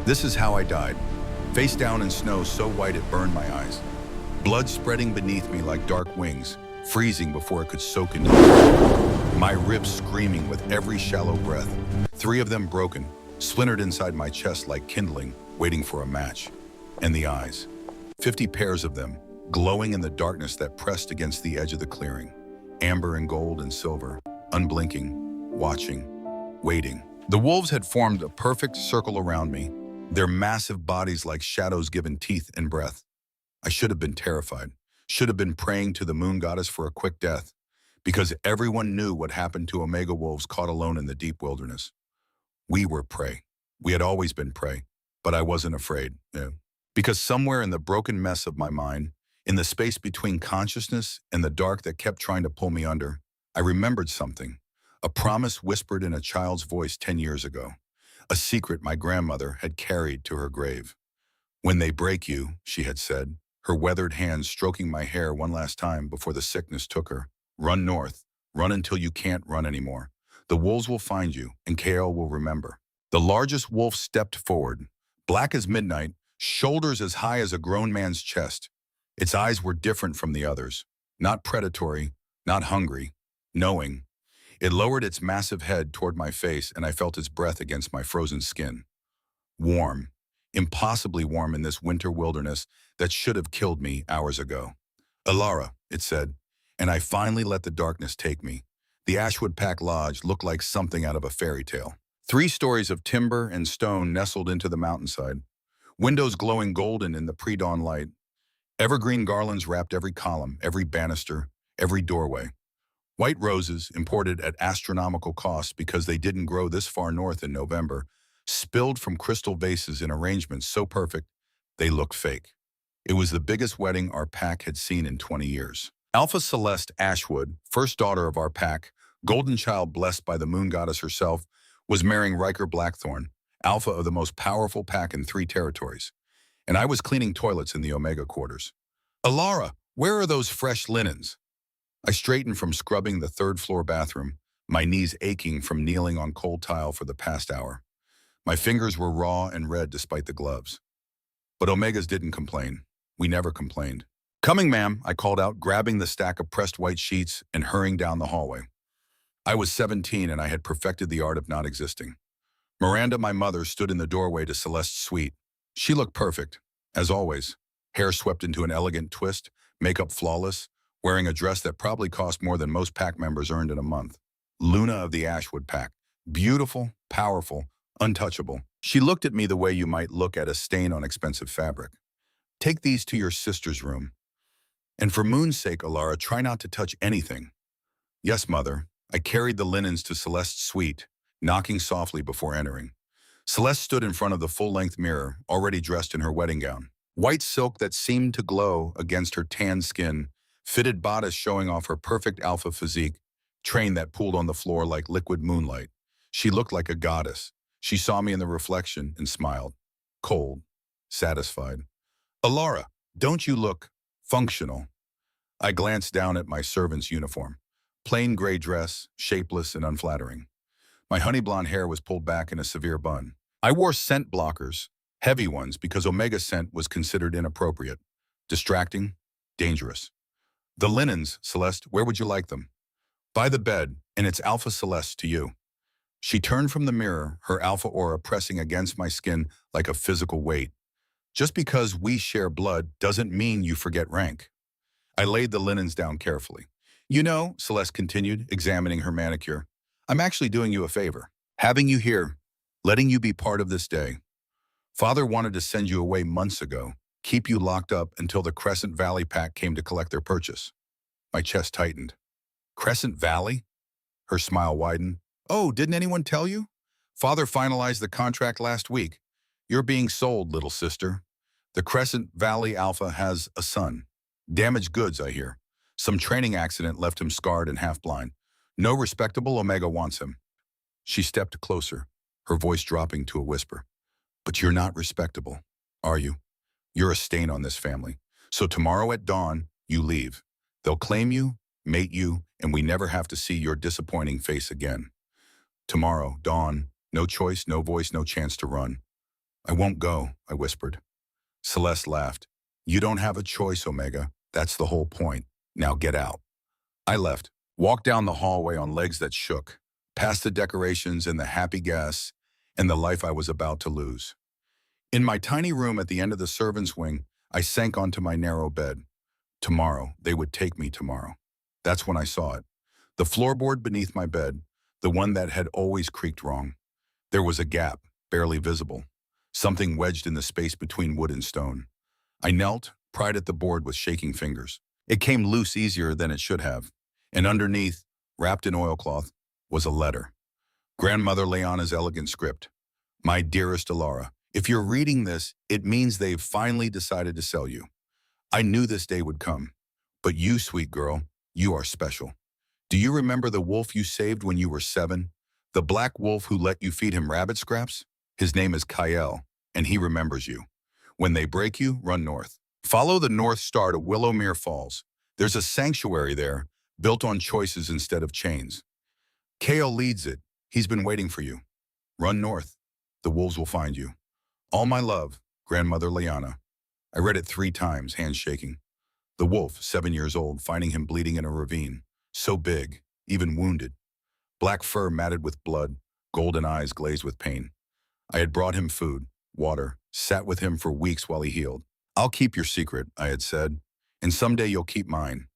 This is how I died. Face down in snow so white it burned my eyes. Blood spreading beneath me like dark wings, freezing before it could soak into me. My ribs screaming with every shallow breath. 3 of them broken, splintered inside my chest like kindling, waiting for a match. And the eyes. 50 pairs of them, glowing in the darkness that pressed against the edge of the clearing. Amber and gold and silver, unblinking, watching, waiting. The wolves had formed a perfect circle around me, their massive bodies like shadows given teeth and breath. I should have been terrified, should have been praying to the moon goddess for a quick death, because everyone knew what happened to Omega wolves caught alone in the deep wilderness. We were prey. We had always been prey, but I wasn't afraid, no. Because somewhere in the broken mess of my mind, in the space between consciousness and the dark that kept trying to pull me under, I remembered something, a promise whispered in a child's voice 10 years ago, a secret my grandmother had carried to her grave. When they break you, she had said, her weathered hands stroking my hair one last time before the sickness took her, run north, run until you can't run anymore. The wolves will find you, and KL will remember. The largest wolf stepped forward, black as midnight, shoulders as high as a grown man's chest. Its eyes were different from the others, not predatory, not hungry, knowing. It lowered its massive head toward my face, and I felt its breath against my frozen skin. Warm, impossibly warm in this winter wilderness that should have killed me hours ago. Alara, it said, and I finally let the darkness take me. The Ashwood Pack Lodge looked like something out of a fairy tale. 3 stories of timber and stone nestled into the mountainside, windows glowing golden in the pre-dawn light. Evergreen garlands wrapped every column, every banister, every doorway. White roses, imported at astronomical costs because they didn't grow this far north in November, spilled from crystal vases in arrangements so perfect they looked fake. It was the biggest wedding our pack had seen in 20 years. Alpha Celeste Ashwood, first daughter of our pack, golden child blessed by the moon goddess herself, was marrying Riker Blackthorn, alpha of the most powerful pack in 3 territories. And I was cleaning toilets in the Omega quarters. Alara, where are those fresh linens? I straightened from scrubbing the 3rd floor bathroom, my knees aching from kneeling on cold tile for the past hour. My fingers were raw and red despite the gloves. But Omegas didn't complain. We never complained. Coming, ma'am, I called out, grabbing the stack of pressed white sheets and hurrying down the hallway. I was 17 and I had perfected the art of not existing. Miranda, my mother, stood in the doorway to Celeste's suite. She looked perfect, as always. Hair swept into an elegant twist, makeup flawless, wearing a dress that probably cost more than most pack members earned in a month. Luna of the Ashwood Pack. Beautiful, powerful, untouchable. She looked at me the way you might look at a stain on expensive fabric. Take these to your sister's room. And for Moon's sake, Alara, try not to touch anything. Yes, Mother. I carried the linens to Celeste's suite, knocking softly before entering. Celeste stood in front of the full-length mirror, already dressed in her wedding gown. White silk that seemed to glow against her tan skin, fitted bodice showing off her perfect alpha physique, train that pooled on the floor like liquid moonlight. She looked like a goddess. She saw me in the reflection and smiled. Cold, satisfied. Alara, don't you look functional? I glanced down at my servant's uniform. Plain gray dress, shapeless and unflattering. My honey blonde hair was pulled back in a severe bun. I wore scent blockers, heavy ones, because Omega scent was considered inappropriate, distracting, dangerous. The linens, Celeste, where would you like them? By the bed, and it's Alpha Celeste to you. She turned from the mirror, her alpha aura pressing against my skin like a physical weight. Just because we share blood doesn't mean you forget rank. I laid the linens down carefully. You know, Celeste continued, examining her manicure, I'm actually doing you a favor. Having you here, letting you be part of this day. Father wanted to send you away months ago, keep you locked up until the Crescent Valley Pack came to collect their purchase. My chest tightened. Crescent Valley? Her smile widened. Oh, didn't anyone tell you? Father finalized the contract last week. You're being sold, little sister. The Crescent Valley Alpha has a son. Damaged goods, I hear. Some training accident left him scarred and half-blind. No respectable Omega wants him. She stepped closer, her voice dropping to a whisper. But you're not respectable, are you? You're a stain on this family. So tomorrow at dawn, you leave. They'll claim you, mate you, and we never have to see your disappointing face again. Tomorrow, dawn, no choice, no voice, no chance to run. I won't go, I whispered. Celeste laughed. You don't have a choice, Omega. That's the whole point. Now get out. I left, walked down the hallway on legs that shook, past the decorations and the happy gas and the life I was about to lose. In my tiny room at the end of the servants' wing, I sank onto my narrow bed. Tomorrow, they would take me tomorrow. That's when I saw it. The floorboard beneath my bed, the one that had always creaked wrong. There was a gap, barely visible, something wedged in the space between wood and stone. I knelt, pried at the board with shaking fingers. It came loose easier than it should have, and underneath, wrapped in oilcloth, was a letter. Grandmother Leanna's elegant script. My dearest Alara, if you're reading this, it means they've finally decided to sell you. I knew this day would come. But you, sweet girl, you are special. Do you remember the wolf you saved when you were 7? The black wolf who let you feed him rabbit scraps? His name is Kyle, and he remembers you. When they break you, run north. Follow the North Star to Willowmere Falls. There's a sanctuary there, built on choices instead of chains. Kale leads it. He's been waiting for you. Run north. The wolves will find you. All my love, Grandmother Leanna. I read it 3 times, hands shaking. The wolf, 7 years old, finding him bleeding in a ravine. So big, even wounded. Black fur matted with blood, golden eyes glazed with pain. I had brought him food, water, sat with him for weeks while he healed. I'll keep your secret, I had said, and someday you'll keep mine.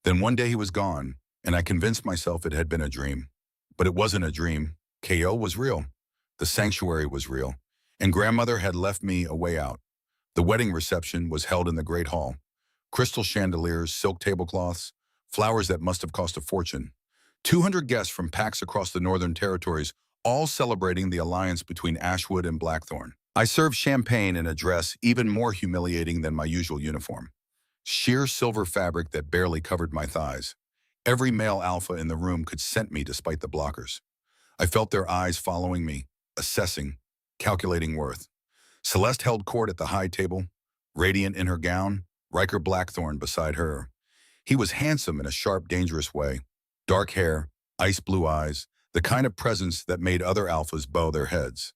Then one day he was gone, and I convinced myself it had been a dream. But it wasn't a dream. KO was real. The sanctuary was real. And Grandmother had left me a way out. The wedding reception was held in the Great Hall. Crystal chandeliers, silk tablecloths, flowers that must have cost a fortune. 200 guests from packs across the Northern Territories, all celebrating the alliance between Ashwood and Blackthorn. I served champagne in a dress even more humiliating than my usual uniform. Sheer silver fabric that barely covered my thighs. Every male alpha in the room could scent me despite the blockers. I felt their eyes following me, assessing, calculating worth. Celeste held court at the high table, radiant in her gown, Riker Blackthorn beside her. He was handsome in a sharp, dangerous way. Dark hair, ice blue eyes, the kind of presence that made other alphas bow their heads.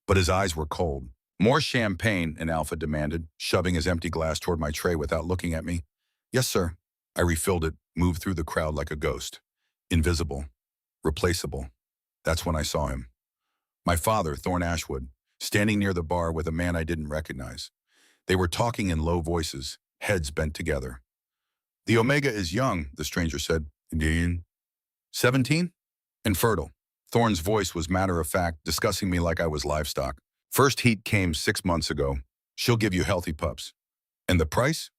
But his eyes were cold. More champagne, an alpha demanded, shoving his empty glass toward my tray without looking at me. Yes, sir. I refilled it, moved through the crowd like a ghost. Invisible. Replaceable. That's when I saw him. My father, Thorn Ashwood, standing near the bar with a man I didn't recognize. They were talking in low voices, heads bent together. The Omega is young, the stranger said. Indian. 17? And fertile. Thorn's voice was matter-of-fact, discussing me like I was livestock. First heat came 6 months ago. She'll give you healthy pups. And the price?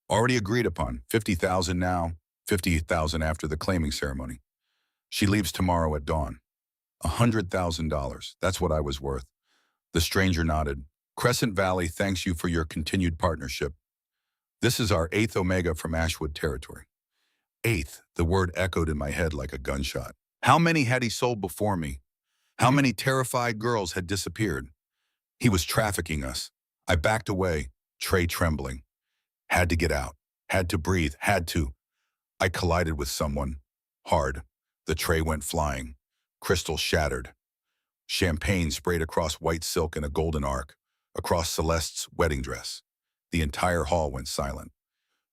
Already agreed upon. 50,000 now, 50,000 after the claiming ceremony. She leaves tomorrow at dawn. $100,000. That's what I was worth. The stranger nodded. Crescent Valley thanks you for your continued partnership. This is our 8th Omega from Ashwood Territory. 8th, the word echoed in my head like a gunshot. How many had he sold before me? How many terrified girls had disappeared? He was trafficking us. I backed away, tray trembling. Had to get out. Had to breathe. Had to. I collided with someone. Hard. The tray went flying. Crystal shattered. Champagne sprayed across white silk in a golden arc, across Celeste's wedding dress. The entire hall went silent.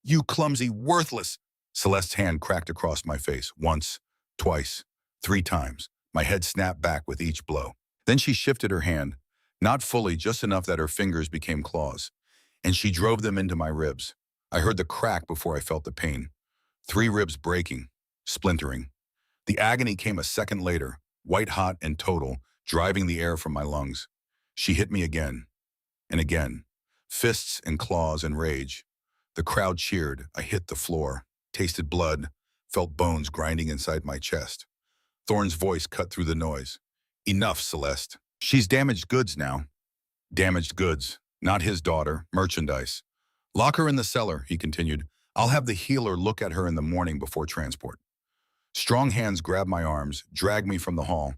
You clumsy, worthless! Celeste's hand cracked across my face, once, twice, 3 times. My head snapped back with each blow. Then she shifted her hand, not fully, just enough that her fingers became claws, and she drove them into my ribs. I heard the crack before I felt the pain. 3 ribs breaking, splintering. The agony came a second later, white-hot and total, driving the air from my lungs. She hit me again, and again. Fists and claws and rage. The crowd cheered. I hit the floor, tasted blood, felt bones grinding inside my chest. Thorn's voice cut through the noise. Enough, Celeste. She's damaged goods now. Damaged goods, not his daughter, merchandise. Lock her in the cellar, he continued. I'll have the healer look at her in the morning before transport. Strong hands grabbed my arms, dragged me from the hall,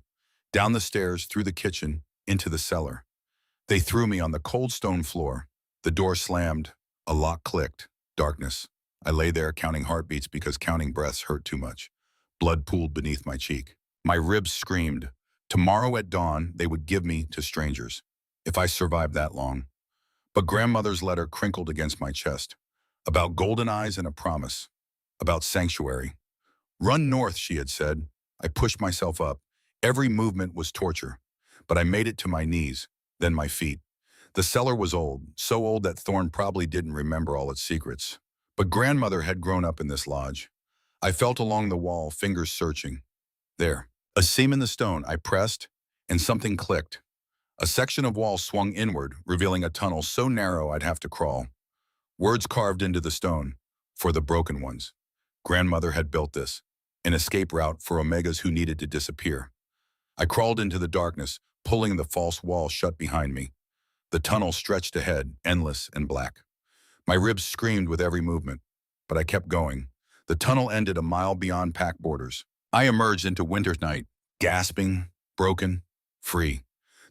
down the stairs, through the kitchen, into the cellar. They threw me on the cold stone floor. The door slammed. A lock clicked. Darkness. I lay there counting heartbeats because counting breaths hurt too much. Blood pooled beneath my cheek. My ribs screamed. Tomorrow at dawn, they would give me to strangers. if I survived that long. But grandmother's letter crinkled against my chest. About golden eyes and a promise. About sanctuary. Run north, she had said. I pushed myself up. Every movement was torture. But I made it to my knees, then my feet. The cellar was old, so old that Thorne probably didn't remember all its secrets. But grandmother had grown up in this lodge. I felt along the wall, fingers searching. There. A seam in the stone. I pressed, and something clicked. A section of wall swung inward, revealing a tunnel so narrow I'd have to crawl. Words carved into the stone. For the broken ones. Grandmother had built this. An escape route for Omegas who needed to disappear. I crawled into the darkness, pulling the false wall shut behind me. The tunnel stretched ahead, endless and black. My ribs screamed with every movement, but I kept going. The tunnel ended a mile beyond pack borders. I emerged into winter night, gasping, broken, free.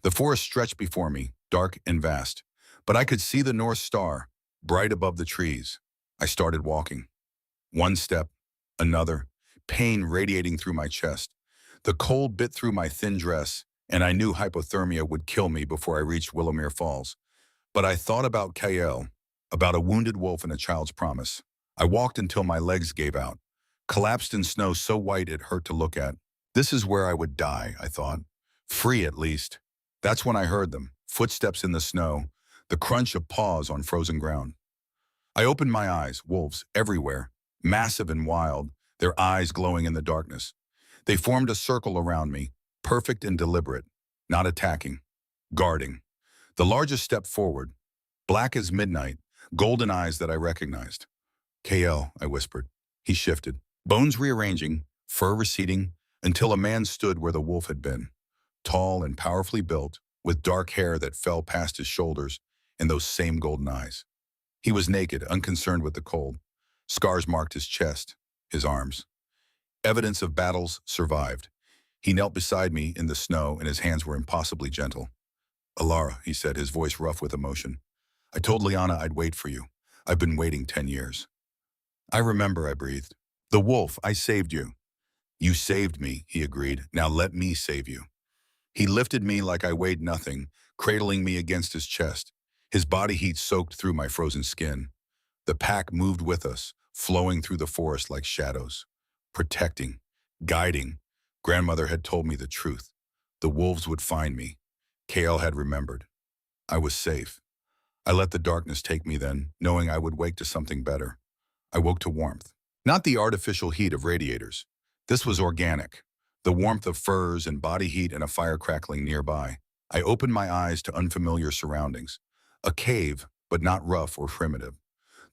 The forest stretched before me, dark and vast, but I could see the North Star, bright above the trees. I started walking. One step, another, pain radiating through my chest. The cold bit through my thin dress, and I knew hypothermia would kill me before I reached Willowmere Falls. But I thought about Kael, about a wounded wolf and a child's promise. I walked until my legs gave out, collapsed in snow so white it hurt to look at. This is where I would die, I thought. Free at least. That's when I heard them, footsteps in the snow, the crunch of paws on frozen ground. I opened my eyes, wolves everywhere, massive and wild, their eyes glowing in the darkness. They formed a circle around me, perfect and deliberate, not attacking, guarding. The largest stepped forward, black as midnight, golden eyes that I recognized. Kael, I whispered. He shifted, bones rearranging, fur receding, until a man stood where the wolf had been. Tall and powerfully built, with dark hair that fell past his shoulders and those same golden eyes. He was naked, unconcerned with the cold. Scars marked his chest, his arms. Evidence of battles survived. He knelt beside me in the snow and his hands were impossibly gentle. Alara, he said, his voice rough with emotion. I told Liana I'd wait for you. I've been waiting 10 years. I remember, I breathed. The wolf, I saved you. You saved me, he agreed. Now let me save you. He lifted me like I weighed nothing, cradling me against his chest. His body heat soaked through my frozen skin. The pack moved with us, flowing through the forest like shadows. Protecting, guiding. Grandmother had told me the truth. The wolves would find me. Kael had remembered. I was safe. I let the darkness take me then, knowing I would wake to something better. I woke to warmth. Not the artificial heat of radiators. This was organic. The warmth of furs and body heat and a fire crackling nearby. I opened my eyes to unfamiliar surroundings. A cave, but not rough or primitive.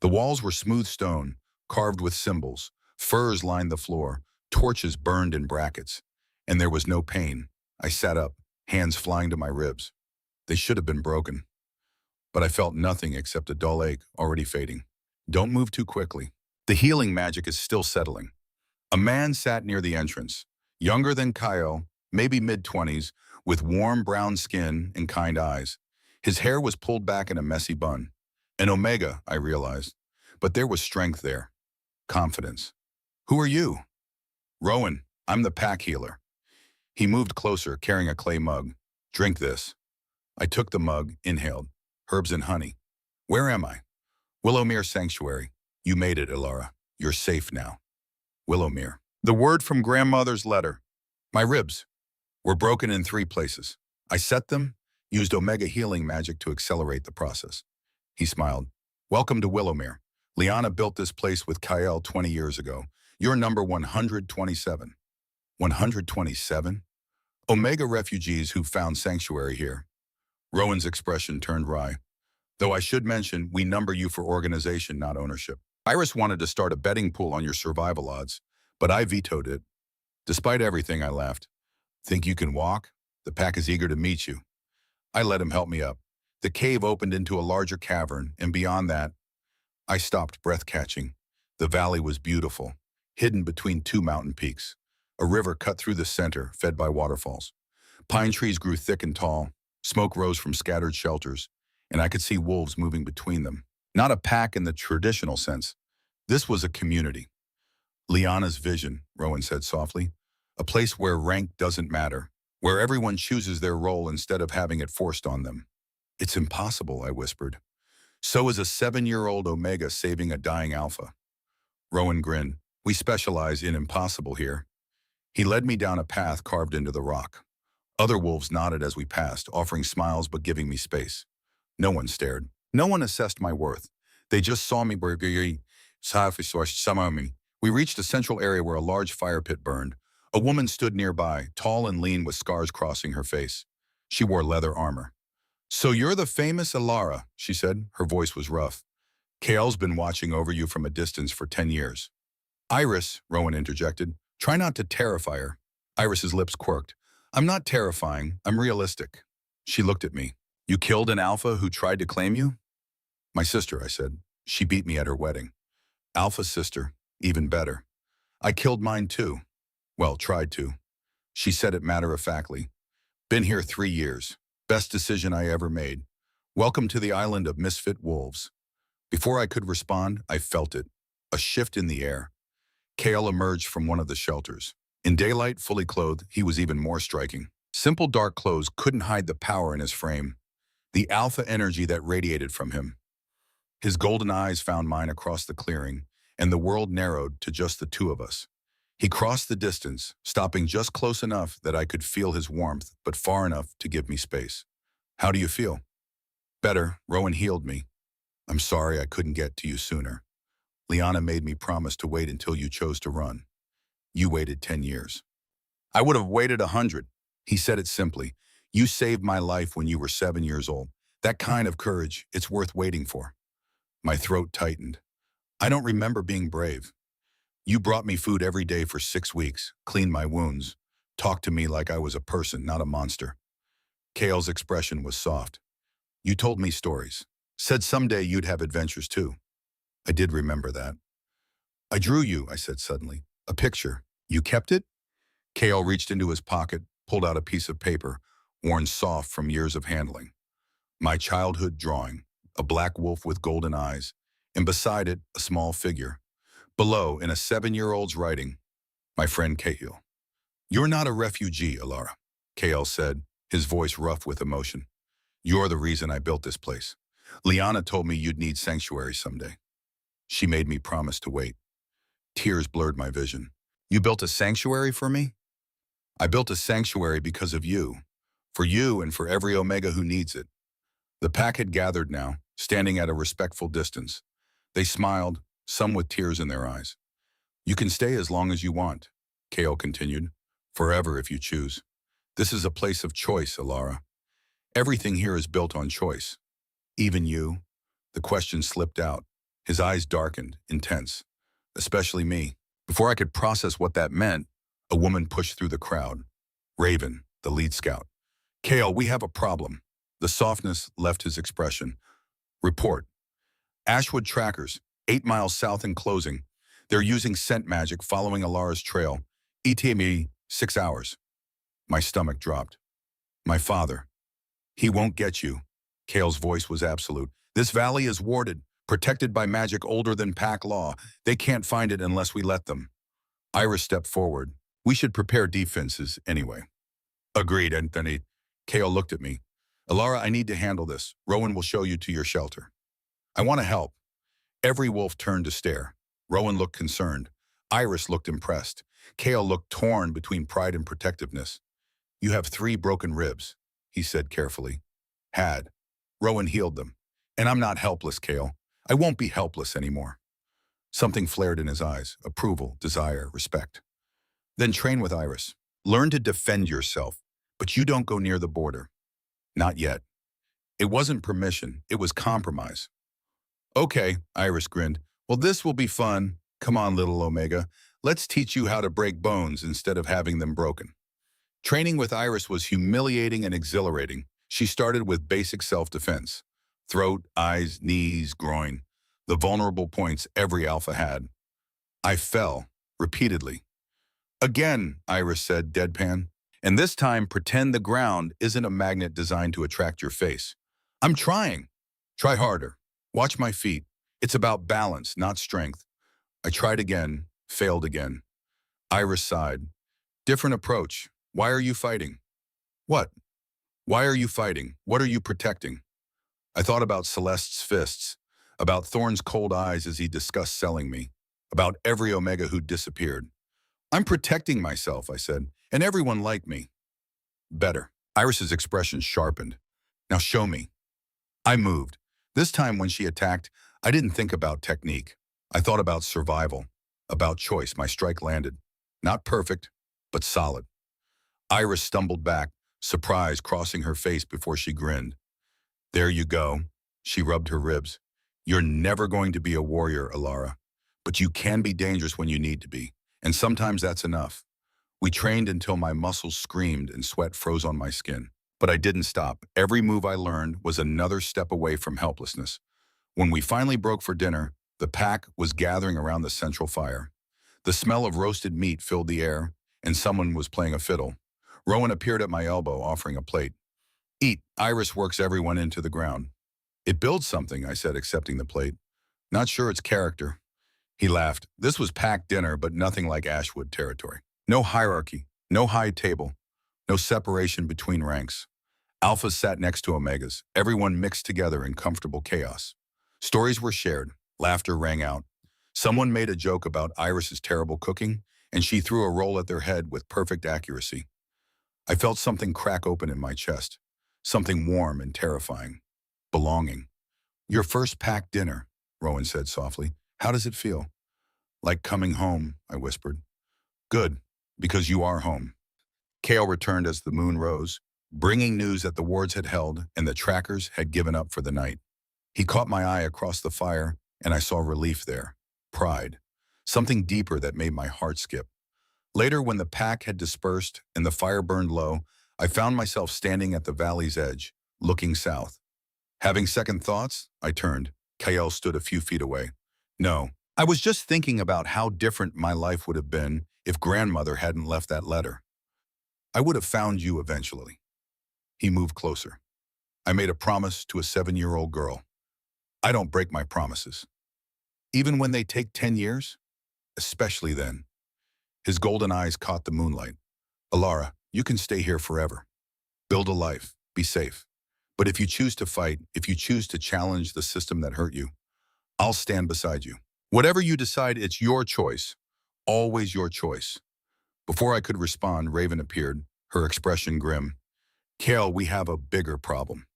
The walls were smooth stone, carved with symbols. Furs lined the floor, torches burned in brackets. And there was no pain. I sat up, hands flying to my ribs. They should have been broken. But I felt nothing except a dull ache already fading. Don't move too quickly. The healing magic is still settling. A man sat near the entrance, younger than Kael, maybe mid-20s, with warm brown skin and kind eyes. His hair was pulled back in a messy bun. An Omega, I realized. But there was strength there. Confidence. Who are you? Rowan, I'm the pack healer. He moved closer, carrying a clay mug. Drink this. I took the mug, inhaled. Herbs and honey. Where am I? Willowmere Sanctuary. You made it, Alara. You're safe now. Willowmere. The word from grandmother's letter. My ribs were broken in 3 places. I set them, used Omega healing magic to accelerate the process. He smiled. Welcome to Willowmere. Liana built this place with Kael 20 years ago. You're number 127. 127? Omega refugees who found sanctuary here. Rowan's expression turned wry. Though I should mention, we number you for organization, not ownership. Iris wanted to start a betting pool on your survival odds, but I vetoed it. Despite everything, I laughed. Think you can walk? The pack is eager to meet you. I let him help me up. The cave opened into a larger cavern, and beyond that, I stopped, breath catching. The valley was beautiful, hidden between 2 mountain peaks. A river cut through the center, fed by waterfalls. Pine trees grew thick and tall. Smoke rose from scattered shelters, and I could see wolves moving between them. Not a pack in the traditional sense. This was a community. Liana's vision, Rowan said softly. A place where rank doesn't matter, where everyone chooses their role instead of having it forced on them. It's impossible, I whispered. So is a 7-year-old Omega saving a dying Alpha. Rowan grinned. We specialize in impossible here. He led me down a path carved into the rock. Other wolves nodded as we passed, offering smiles but giving me space. No one stared. No one assessed my worth. They just saw me. We reached a central area where a large fire pit burned. A woman stood nearby, tall and lean with scars crossing her face. She wore leather armor. So you're the famous Alara, she said. Her voice was rough. Kael's been watching over you from a distance for 10 years. Iris, Rowan interjected. Try not to terrify her. Iris's lips quirked. I'm not terrifying. I'm realistic. She looked at me. You killed an Alpha who tried to claim you? My sister, I said. She beat me at her wedding. Alpha's sister, even better. I killed mine too. Well, tried to. She said it matter-of-factly. Been here 3 years. Best decision I ever made. Welcome to the island of misfit wolves. Before I could respond, I felt it. A shift in the air. Kael emerged from one of the shelters. In daylight, fully clothed, he was even more striking. Simple dark clothes couldn't hide the power in his frame, the Alpha energy that radiated from him. His golden eyes found mine across the clearing, and the world narrowed to just the two of us. He crossed the distance, stopping just close enough that I could feel his warmth, but far enough to give me space. How do you feel? Better. Rowan healed me. I'm sorry I couldn't get to you sooner. Liana made me promise to wait until you chose to run. You waited 10 years. I would have waited 100. He said it simply. You saved my life when you were 7 years old. That kind of courage, it's worth waiting for. My throat tightened. I don't remember being brave. You brought me food every day for 6 weeks, cleaned my wounds, talked to me like I was a person, not a monster. Kael's expression was soft. You told me stories. Said someday you'd have adventures too. I did remember that. I drew you, I said suddenly. A picture. You kept it? Kael reached into his pocket, pulled out a piece of paper, worn soft from years of handling. My childhood drawing, a black wolf with golden eyes, and beside it, a small figure. Below, in a 7-year-old's writing, my friend Kael. You're not a refugee, Alara, Kael said, his voice rough with emotion. You're the reason I built this place. Liana told me you'd need sanctuary someday. She made me promise to wait. Tears blurred my vision. You built a sanctuary for me? I built a sanctuary because of you. For you and for every Omega who needs it. The pack had gathered now, standing at a respectful distance. They smiled, some with tears in their eyes. You can stay as long as you want, Kael continued. Forever if you choose. This is a place of choice, Alara. Everything here is built on choice. Even you. The question slipped out. His eyes darkened, intense. Especially me. Before I could process what that meant, a woman pushed through the crowd. Raven, the lead scout. Kael, we have a problem. The softness left his expression. Report. Ashwood trackers, 8 miles south and closing. They're using scent magic following Alara's trail. ETA 6 hours. My stomach dropped. My father. He won't get you. Kael's voice was absolute. This valley is warded, protected by magic older than pack law. They can't find it unless we let them. Iris stepped forward. We should prepare defenses anyway. Agreed, Anthony. Kael looked at me. Alara, I need to handle this. Rowan will show you to your shelter. I want to help. Every wolf turned to stare. Rowan looked concerned. Iris looked impressed. Kael looked torn between pride and protectiveness. You have 3 broken ribs, he said carefully. Had. Rowan healed them. And I'm not helpless, Kael. I won't be helpless anymore. Something flared in his eyes. Approval, desire, respect. Then train with Iris. Learn to defend yourself, but you don't go near the border. Not yet. It wasn't permission, it was compromise. Okay, Iris grinned. Well, this will be fun. Come on, little Omega. Let's teach you how to break bones instead of having them broken. Training with Iris was humiliating and exhilarating. She started with basic self-defense. Throat, eyes, knees, groin. The vulnerable points every alpha had. I fell, repeatedly. Again, Iris said, deadpan. And this time, pretend the ground isn't a magnet designed to attract your face. I'm trying. Try harder. Watch my feet. It's about balance, not strength. I tried again, failed again. Iris sighed. Different approach. Why are you fighting? What? Why are you fighting? What are you protecting? I thought about Celeste's fists, about Thorne's cold eyes as he discussed selling me, about every Omega who'd disappeared. I'm protecting myself, I said, and everyone liked me. Better. Iris's expression sharpened. Now show me. I moved. This time when she attacked, I didn't think about technique. I thought about survival, about choice. My strike landed. Not perfect, but solid. Iris stumbled back, surprise crossing her face before she grinned. There you go. She rubbed her ribs. You're never going to be a warrior, Alara. But you can be dangerous when you need to be. And sometimes that's enough. We trained until my muscles screamed and sweat froze on my skin. But I didn't stop. Every move I learned was another step away from helplessness. When we finally broke for dinner, the pack was gathering around the central fire. The smell of roasted meat filled the air, and someone was playing a fiddle. Rowan appeared at my elbow, offering a plate. Eat. Iris works everyone into the ground. It builds something, I said, accepting the plate. Not sure it's character. He laughed. This was packed dinner, but nothing like Ashwood territory. No hierarchy, no high table, no separation between ranks. Alphas sat next to Omegas, everyone mixed together in comfortable chaos. Stories were shared, laughter rang out. Someone made a joke about Iris's terrible cooking, and she threw a roll at their head with perfect accuracy. I felt something crack open in my chest, something warm and terrifying. Belonging. Your first packed dinner, Rowan said softly. How does it feel? Like coming home, I whispered. Good, because you are home. Kale returned as the moon rose, bringing news that the wards had held and the trackers had given up for the night. He caught my eye across the fire, and I saw relief there. Pride. Something deeper that made my heart skip. Later, when the pack had dispersed and the fire burned low, I found myself standing at the valley's edge, looking south. Having second thoughts, I turned. Kael stood a few feet away. No, I was just thinking about how different my life would have been if grandmother hadn't left that letter. I would have found you eventually. He moved closer. I made a promise to a 7-year-old girl. I don't break my promises. Even when they take 10 years? Especially then. His golden eyes caught the moonlight. Alara, you can stay here forever. Build a life. Be safe. But if you choose to fight, if you choose to challenge the system that hurt you, I'll stand beside you. Whatever you decide, it's your choice. Always your choice. Before I could respond, Raven appeared, her expression grim. Kale, we have a bigger problem.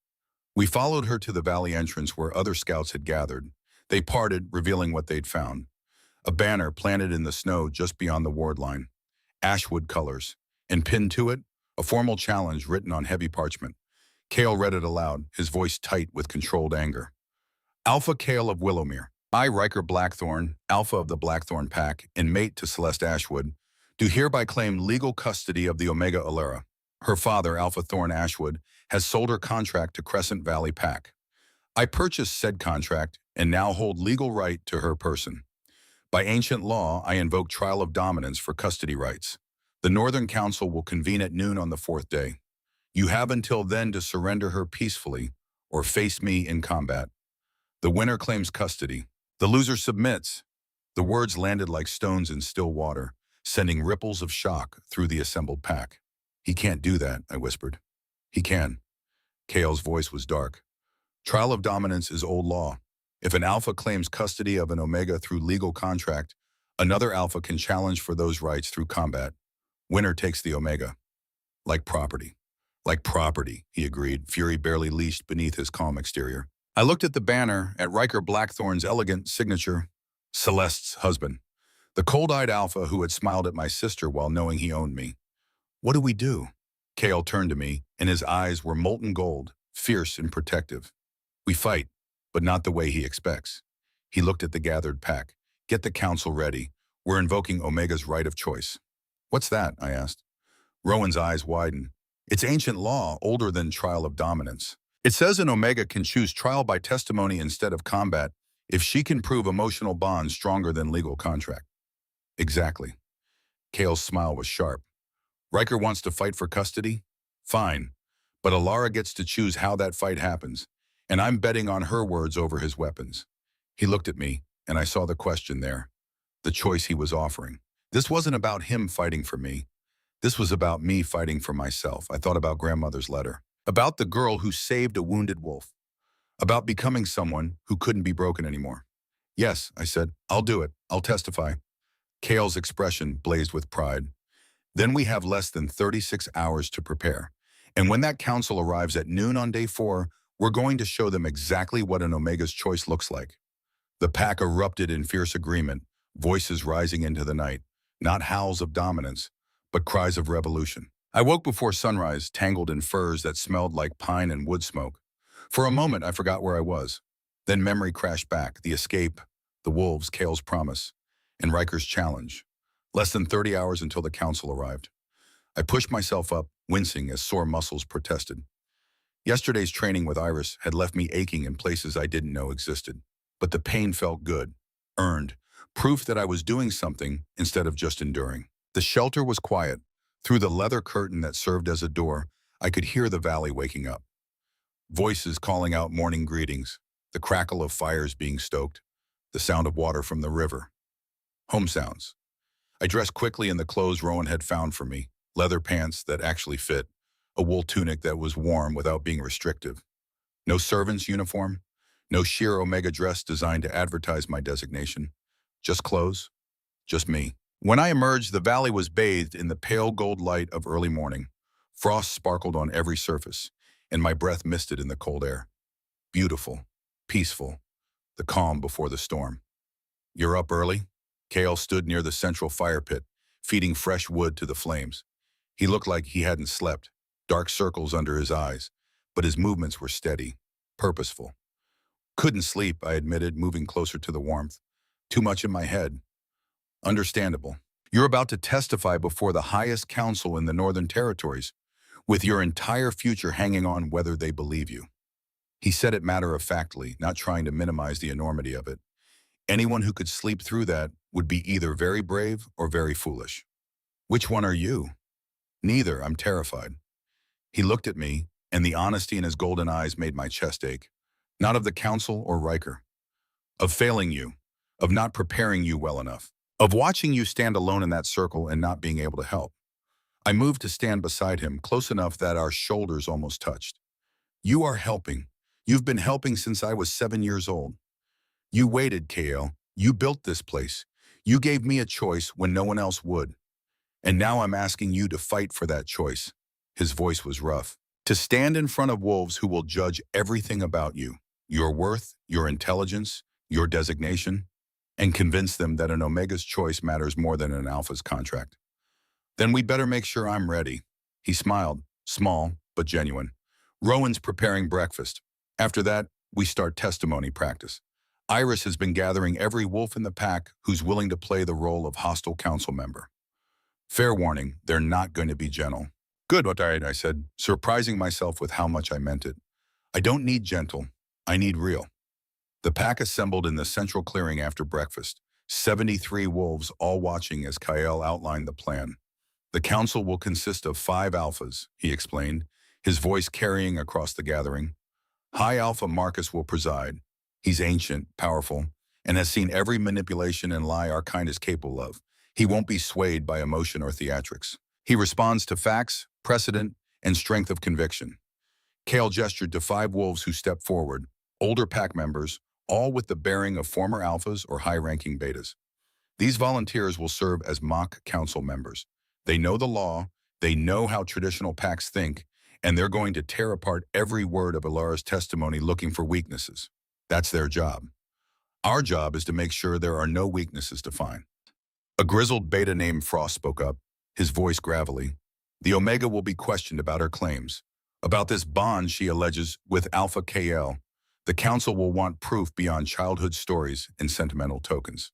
We followed her to the valley entrance where other scouts had gathered. They parted, revealing what they'd found. A banner planted in the snow just beyond the ward line. Ashwood colors. And pinned to it, a formal challenge written on heavy parchment. Kale read it aloud, his voice tight with controlled anger. Alpha Kale of Willowmere. I, Riker Blackthorn, Alpha of the Blackthorn Pack, and mate to Celeste Ashwood, do hereby claim legal custody of the Omega Alara. Her father, Alpha Thorn Ashwood, has sold her contract to Crescent Valley Pack. I purchased said contract and now hold legal right to her person. By ancient law, I invoke trial of dominance for custody rights. The Northern Council will convene at noon on the 4th day. You have until then to surrender her peacefully or face me in combat. The winner claims custody. The loser submits. The words landed like stones in still water, sending ripples of shock through the assembled pack. He can't do that, I whispered. He can. Kale's voice was dark. Trial of dominance is old law. If an Alpha claims custody of an Omega through legal contract, another Alpha can challenge for those rights through combat. Winner takes the Omega. Like property. Like property, he agreed, fury barely leashed beneath his calm exterior. I looked at the banner, at Riker Blackthorn's elegant signature, Celeste's husband. The cold-eyed Alpha who had smiled at my sister while knowing he owned me. What do we do? Kale turned to me, and his eyes were molten gold, fierce and protective. We fight, but not the way he expects. He looked at the gathered pack. Get the council ready. We're invoking Omega's right of choice. What's that? I asked. Rowan's eyes widened. It's ancient law, older than trial of dominance. It says an Omega can choose trial by testimony instead of combat if she can prove emotional bonds stronger than legal contract. Exactly. Kale's smile was sharp. Riker wants to fight for custody? Fine. But Alara gets to choose how that fight happens, and I'm betting on her words over his weapons. He looked at me, and I saw the question there, the choice he was offering. This wasn't about him fighting for me. This was about me fighting for myself. I thought about grandmother's letter, about the girl who saved a wounded wolf, About becoming someone who couldn't be broken anymore. Yes, I said, I'll do it. I'll testify. Kale's expression blazed with pride. Then we have less than 36 hours to prepare. And when that council arrives at noon on day 4, we're going to show them exactly what an Omega's choice looks like. The pack erupted in fierce agreement, voices rising into the night, not howls of dominance, but cries of revolution. I woke before sunrise, tangled in furs that smelled like pine and wood smoke. For a moment, I forgot where I was. Then memory crashed back, the escape, the wolves, Kale's promise, and Riker's challenge. Less than 30 hours until the council arrived. I pushed myself up, wincing as sore muscles protested. Yesterday's training with Iris had left me aching in places I didn't know existed. But the pain felt good, earned, proof that I was doing something instead of just enduring. The shelter was quiet. Through the leather curtain that served as a door, I could hear the valley waking up. Voices calling out morning greetings, the crackle of fires being stoked, the sound of water from the river. Home sounds. I dressed quickly in the clothes Rowan had found for me, leather pants that actually fit, a wool tunic that was warm without being restrictive. No servant's uniform, no sheer Omega dress designed to advertise my designation. Just clothes, just me. When I emerged, the valley was bathed in the pale gold light of early morning. Frost sparkled on every surface, and my breath misted in the cold air. Beautiful, peaceful, the calm before the storm. You're up early? Kale stood near the central fire pit, feeding fresh wood to the flames. He looked like he hadn't slept, dark circles under his eyes, but his movements were steady, purposeful. Couldn't sleep, I admitted, moving closer to the warmth. Too much in my head. Understandable. You're about to testify before the highest council in the Northern Territories, with your entire future hanging on whether they believe you. He said it matter-of-factly, not trying to minimize the enormity of it. Anyone who could sleep through that would be either very brave or very foolish. Which one are you? Neither, I'm terrified. He looked at me, and the honesty in his golden eyes made my chest ache. Not of the council or Riker. Of failing you. Of not preparing you well enough. Of watching you stand alone in that circle and not being able to help. I moved to stand beside him, close enough that our shoulders almost touched. You are helping. You've been helping since I was 7 years old. You waited, KL. You built this place. You gave me a choice when no one else would. And now I'm asking you to fight for that choice. His voice was rough. To stand in front of wolves who will judge everything about you, your worth, your intelligence, your designation, and convince them that an Omega's choice matters more than an Alpha's contract. Then we'd better make sure I'm ready. He smiled, small but genuine. Rowan's preparing breakfast. After that, we start testimony practice. Iris has been gathering every wolf in the pack who's willing to play the role of hostile council member. Fair warning, they're not going to be gentle. Good, I said, surprising myself with how much I meant it. I don't need gentle. I need real. The pack assembled in the central clearing after breakfast, 73 wolves all watching as Kyle outlined the plan. The council will consist of 5 alphas, he explained, his voice carrying across the gathering. High Alpha Marcus will preside. He's ancient, powerful, and has seen every manipulation and lie our kind is capable of. He won't be swayed by emotion or theatrics. He responds to facts, precedent, and strength of conviction. Kale gestured to 5 wolves who stepped forward, older pack members, all with the bearing of former alphas or high-ranking betas. These volunteers will serve as mock council members. They know the law, they know how traditional packs think, and they're going to tear apart every word of Alara's testimony looking for weaknesses. That's their job. Our job is to make sure there are no weaknesses to find. A grizzled beta named Frost spoke up, his voice gravelly. The Omega will be questioned about her claims, about this bond she alleges with Alpha KL. The council will want proof beyond childhood stories and sentimental tokens.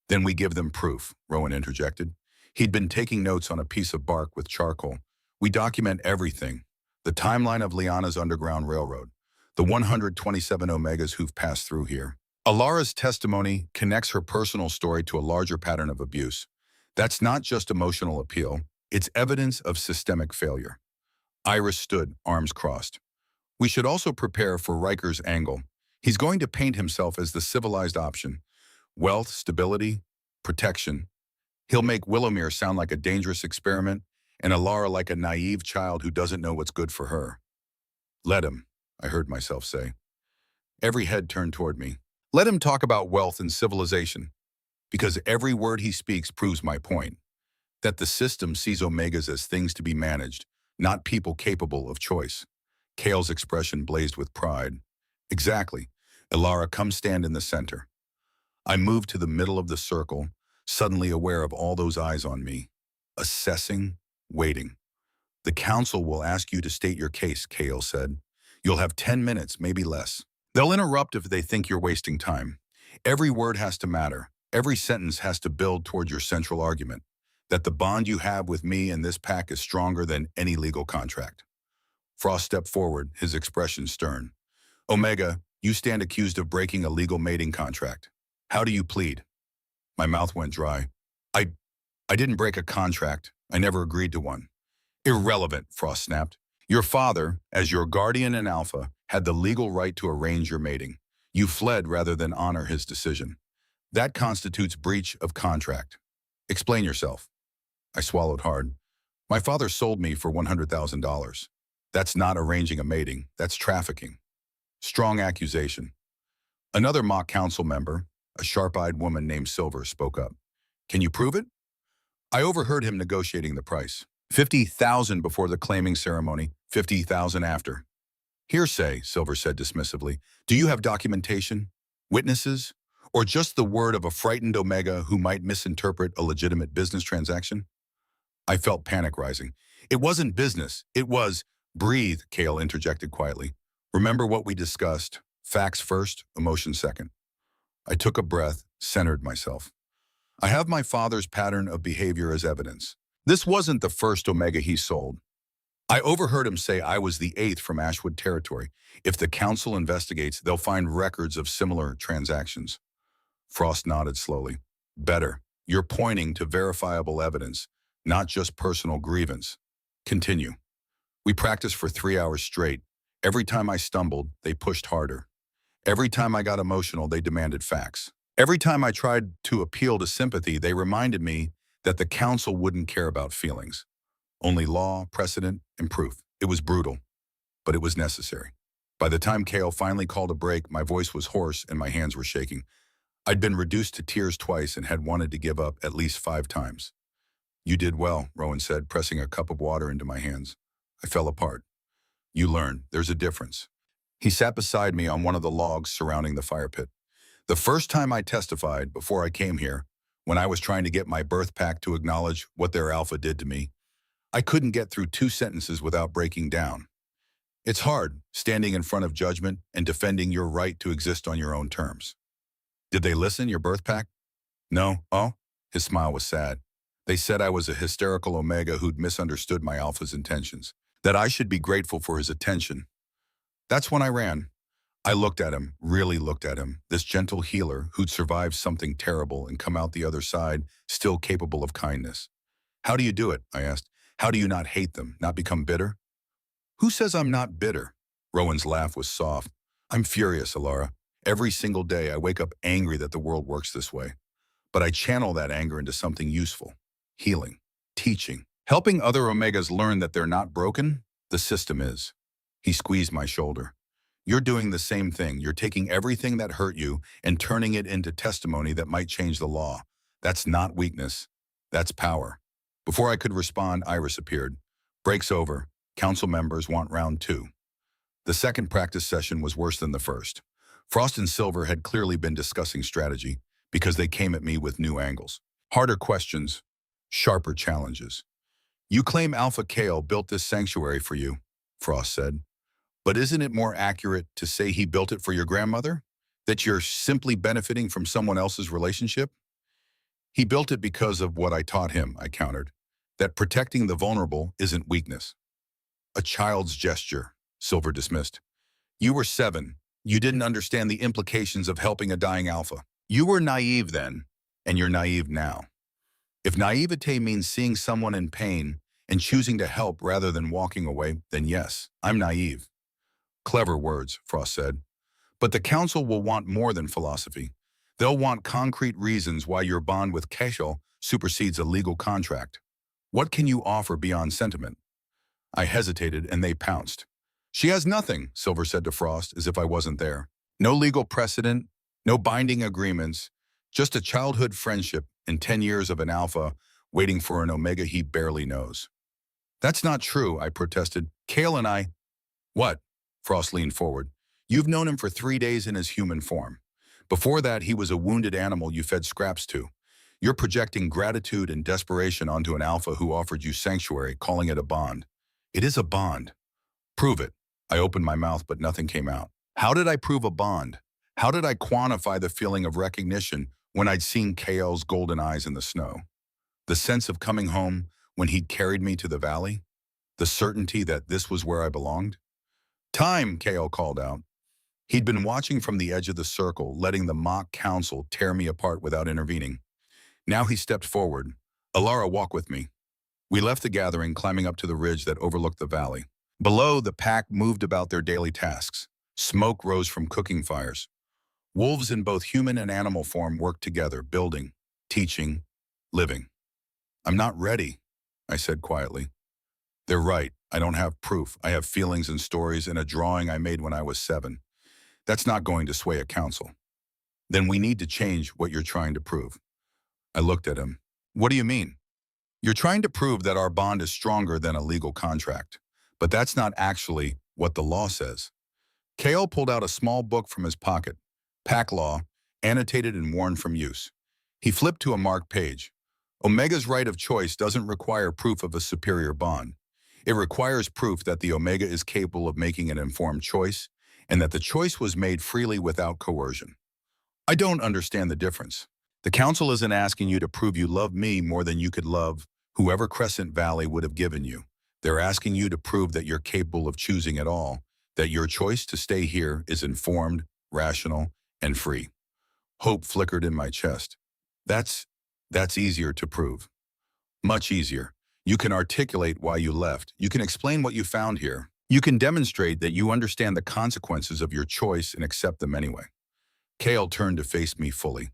Then we give them proof, Rowan interjected. He'd been taking notes on a piece of bark with charcoal. We document everything. The timeline of Liana's Underground Railroad, the 127 Omegas who've passed through here. Alara's testimony connects her personal story to a larger pattern of abuse. That's not just emotional appeal, it's evidence of systemic failure. Iris stood, arms crossed. We should also prepare for Riker's angle. He's going to paint himself as the civilized option. Wealth, stability, protection. He'll make Willowmere sound like a dangerous experiment and Alara like a naive child who doesn't know what's good for her. Let him, I heard myself say. Every head turned toward me. Let him talk about wealth and civilization, because every word he speaks proves my point, that the system sees Omegas as things to be managed, not people capable of choice. Kale's expression blazed with pride. Exactly. Ilara, come stand in the center. I moved to the middle of the circle, suddenly aware of all those eyes on me. Assessing, waiting. The council will ask you to state your case, Kale said. You'll have 10 minutes, maybe less. They'll interrupt if they think you're wasting time. Every word has to matter. Every sentence has to build toward your central argument, that the bond you have with me and this pack is stronger than any legal contract. Frost stepped forward, his expression stern. Omega, you stand accused of breaking a legal mating contract. How do you plead? My mouth went dry. I didn't break a contract. I never agreed to one. Irrelevant, Frost snapped. Your father, as your guardian and alpha, had the legal right to arrange your mating. You fled rather than honor his decision. That constitutes breach of contract. Explain yourself. I swallowed hard. My father sold me for $100,000. That's not arranging a mating, that's trafficking. Strong accusation. Another mock council member, a sharp-eyed woman named Silver, spoke up. Can you prove it? I overheard him negotiating the price. $50,000 before the claiming ceremony, $50,000 after. Hearsay, Silver said dismissively. Do you have documentation? Witnesses? Or just the word of a frightened Omega who might misinterpret a legitimate business transaction? I felt panic rising. It wasn't business. It was, breathe, Kale interjected quietly. Remember what we discussed. Facts first, emotion second. I took a breath, centered myself. I have my father's pattern of behavior as evidence. This wasn't the first Omega he sold. I overheard him say I was the 8th from Ashwood territory. If the council investigates, they'll find records of similar transactions. Frost nodded slowly. Better. You're pointing to verifiable evidence, not just personal grievance. Continue. We practiced for 3 hours straight. Every time I stumbled, they pushed harder. Every time I got emotional, they demanded facts. Every time I tried to appeal to sympathy, they reminded me that the council wouldn't care about feelings. Only law, precedent, and proof. It was brutal, but it was necessary. By the time Kale finally called a break, my voice was hoarse and my hands were shaking. I'd been reduced to tears twice and had wanted to give up at least 5 times. You did well, Rowan said, pressing a cup of water into my hands. I fell apart. You learn, there's a difference. He sat beside me on one of the logs surrounding the fire pit. The first time I testified, before I came here, when I was trying to get my birth pack to acknowledge what their alpha did to me, I couldn't get through 2 sentences without breaking down. It's hard, standing in front of judgment and defending your right to exist on your own terms. Did they listen, your birth pack? No. Oh? His smile was sad. They said I was a hysterical Omega who'd misunderstood my alpha's intentions, that I should be grateful for his attention. That's when I ran. I looked at him, really looked at him, this gentle healer who'd survived something terrible and come out the other side, still capable of kindness. How do you do it? I asked. How do you not hate them, not become bitter? Who says I'm not bitter? Rowan's laugh was soft. I'm furious, Ilara. Every single day I wake up angry that the world works this way. But I channel that anger into something useful. Healing. Teaching. Helping other Omegas learn that they're not broken. The system is. He squeezed my shoulder. You're doing the same thing. You're taking everything that hurt you and turning it into testimony that might change the law. That's not weakness. That's power. Before I could respond, Iris appeared. Break's over. Council members want round 2. The second practice session was worse than the first. Frost and Silver had clearly been discussing strategy because they came at me with new angles. Harder questions, sharper challenges. You claim Alpha Kale built this sanctuary for you, Frost said. But isn't it more accurate to say he built it for your grandmother? That you're simply benefiting from someone else's relationship? He built it because of what I taught him, I countered. That protecting the vulnerable isn't weakness. A child's gesture, Silver dismissed. You were 7. You didn't understand the implications of helping a dying alpha. You were naive then, and you're naive now. If naivete means seeing someone in pain and choosing to help rather than walking away, then yes, I'm naive. Clever words, Frost said. But the council will want more than philosophy. They'll want concrete reasons why your bond with Keshel supersedes a legal contract. What can you offer beyond sentiment? I hesitated and they pounced. She has nothing, Silver said to Frost as if I wasn't there. No legal precedent, no binding agreements, just a childhood friendship and 10 years of an alpha waiting for an omega he barely knows. That's not true, I protested. Kale and I— What? Frost leaned forward. You've known him for 3 days in his human form. Before that, he was a wounded animal you fed scraps to. You're projecting gratitude and desperation onto an alpha who offered you sanctuary, calling it a bond. It is a bond. Prove it. I opened my mouth, but nothing came out. How did I prove a bond? How did I quantify the feeling of recognition when I'd seen KL's golden eyes in the snow? The sense of coming home when he'd carried me to the valley? The certainty that this was where I belonged? Time, KL called out. He'd been watching from the edge of the circle, letting the mock council tear me apart without intervening. Now he stepped forward. Alara, walk with me. We left the gathering, climbing up to the ridge that overlooked the valley. Below, the pack moved about their daily tasks. Smoke rose from cooking fires. Wolves in both human and animal form worked together, building, teaching, living. I'm not ready, I said quietly. They're right. I don't have proof. I have feelings and stories and a drawing I made when I was 7. That's not going to sway a council. Then we need to change what you're trying to prove. I looked at him. What do you mean? You're trying to prove that our bond is stronger than a legal contract. But that's not actually what the law says. Kale pulled out a small book from his pocket. Pack law, annotated and worn from use. He flipped to a marked page. Omega's right of choice doesn't require proof of a superior bond. It requires proof that the Omega is capable of making an informed choice and that the choice was made freely without coercion. I don't understand the difference. The council isn't asking you to prove you love me more than you could love whoever Crescent Valley would have given you. They're asking you to prove that you're capable of choosing at all, that your choice to stay here is informed, rational, and free. Hope flickered in my chest. That's easier to prove. Much easier. You can articulate why you left. You can explain what you found here. You can demonstrate that you understand the consequences of your choice and accept them anyway. Kale turned to face me fully.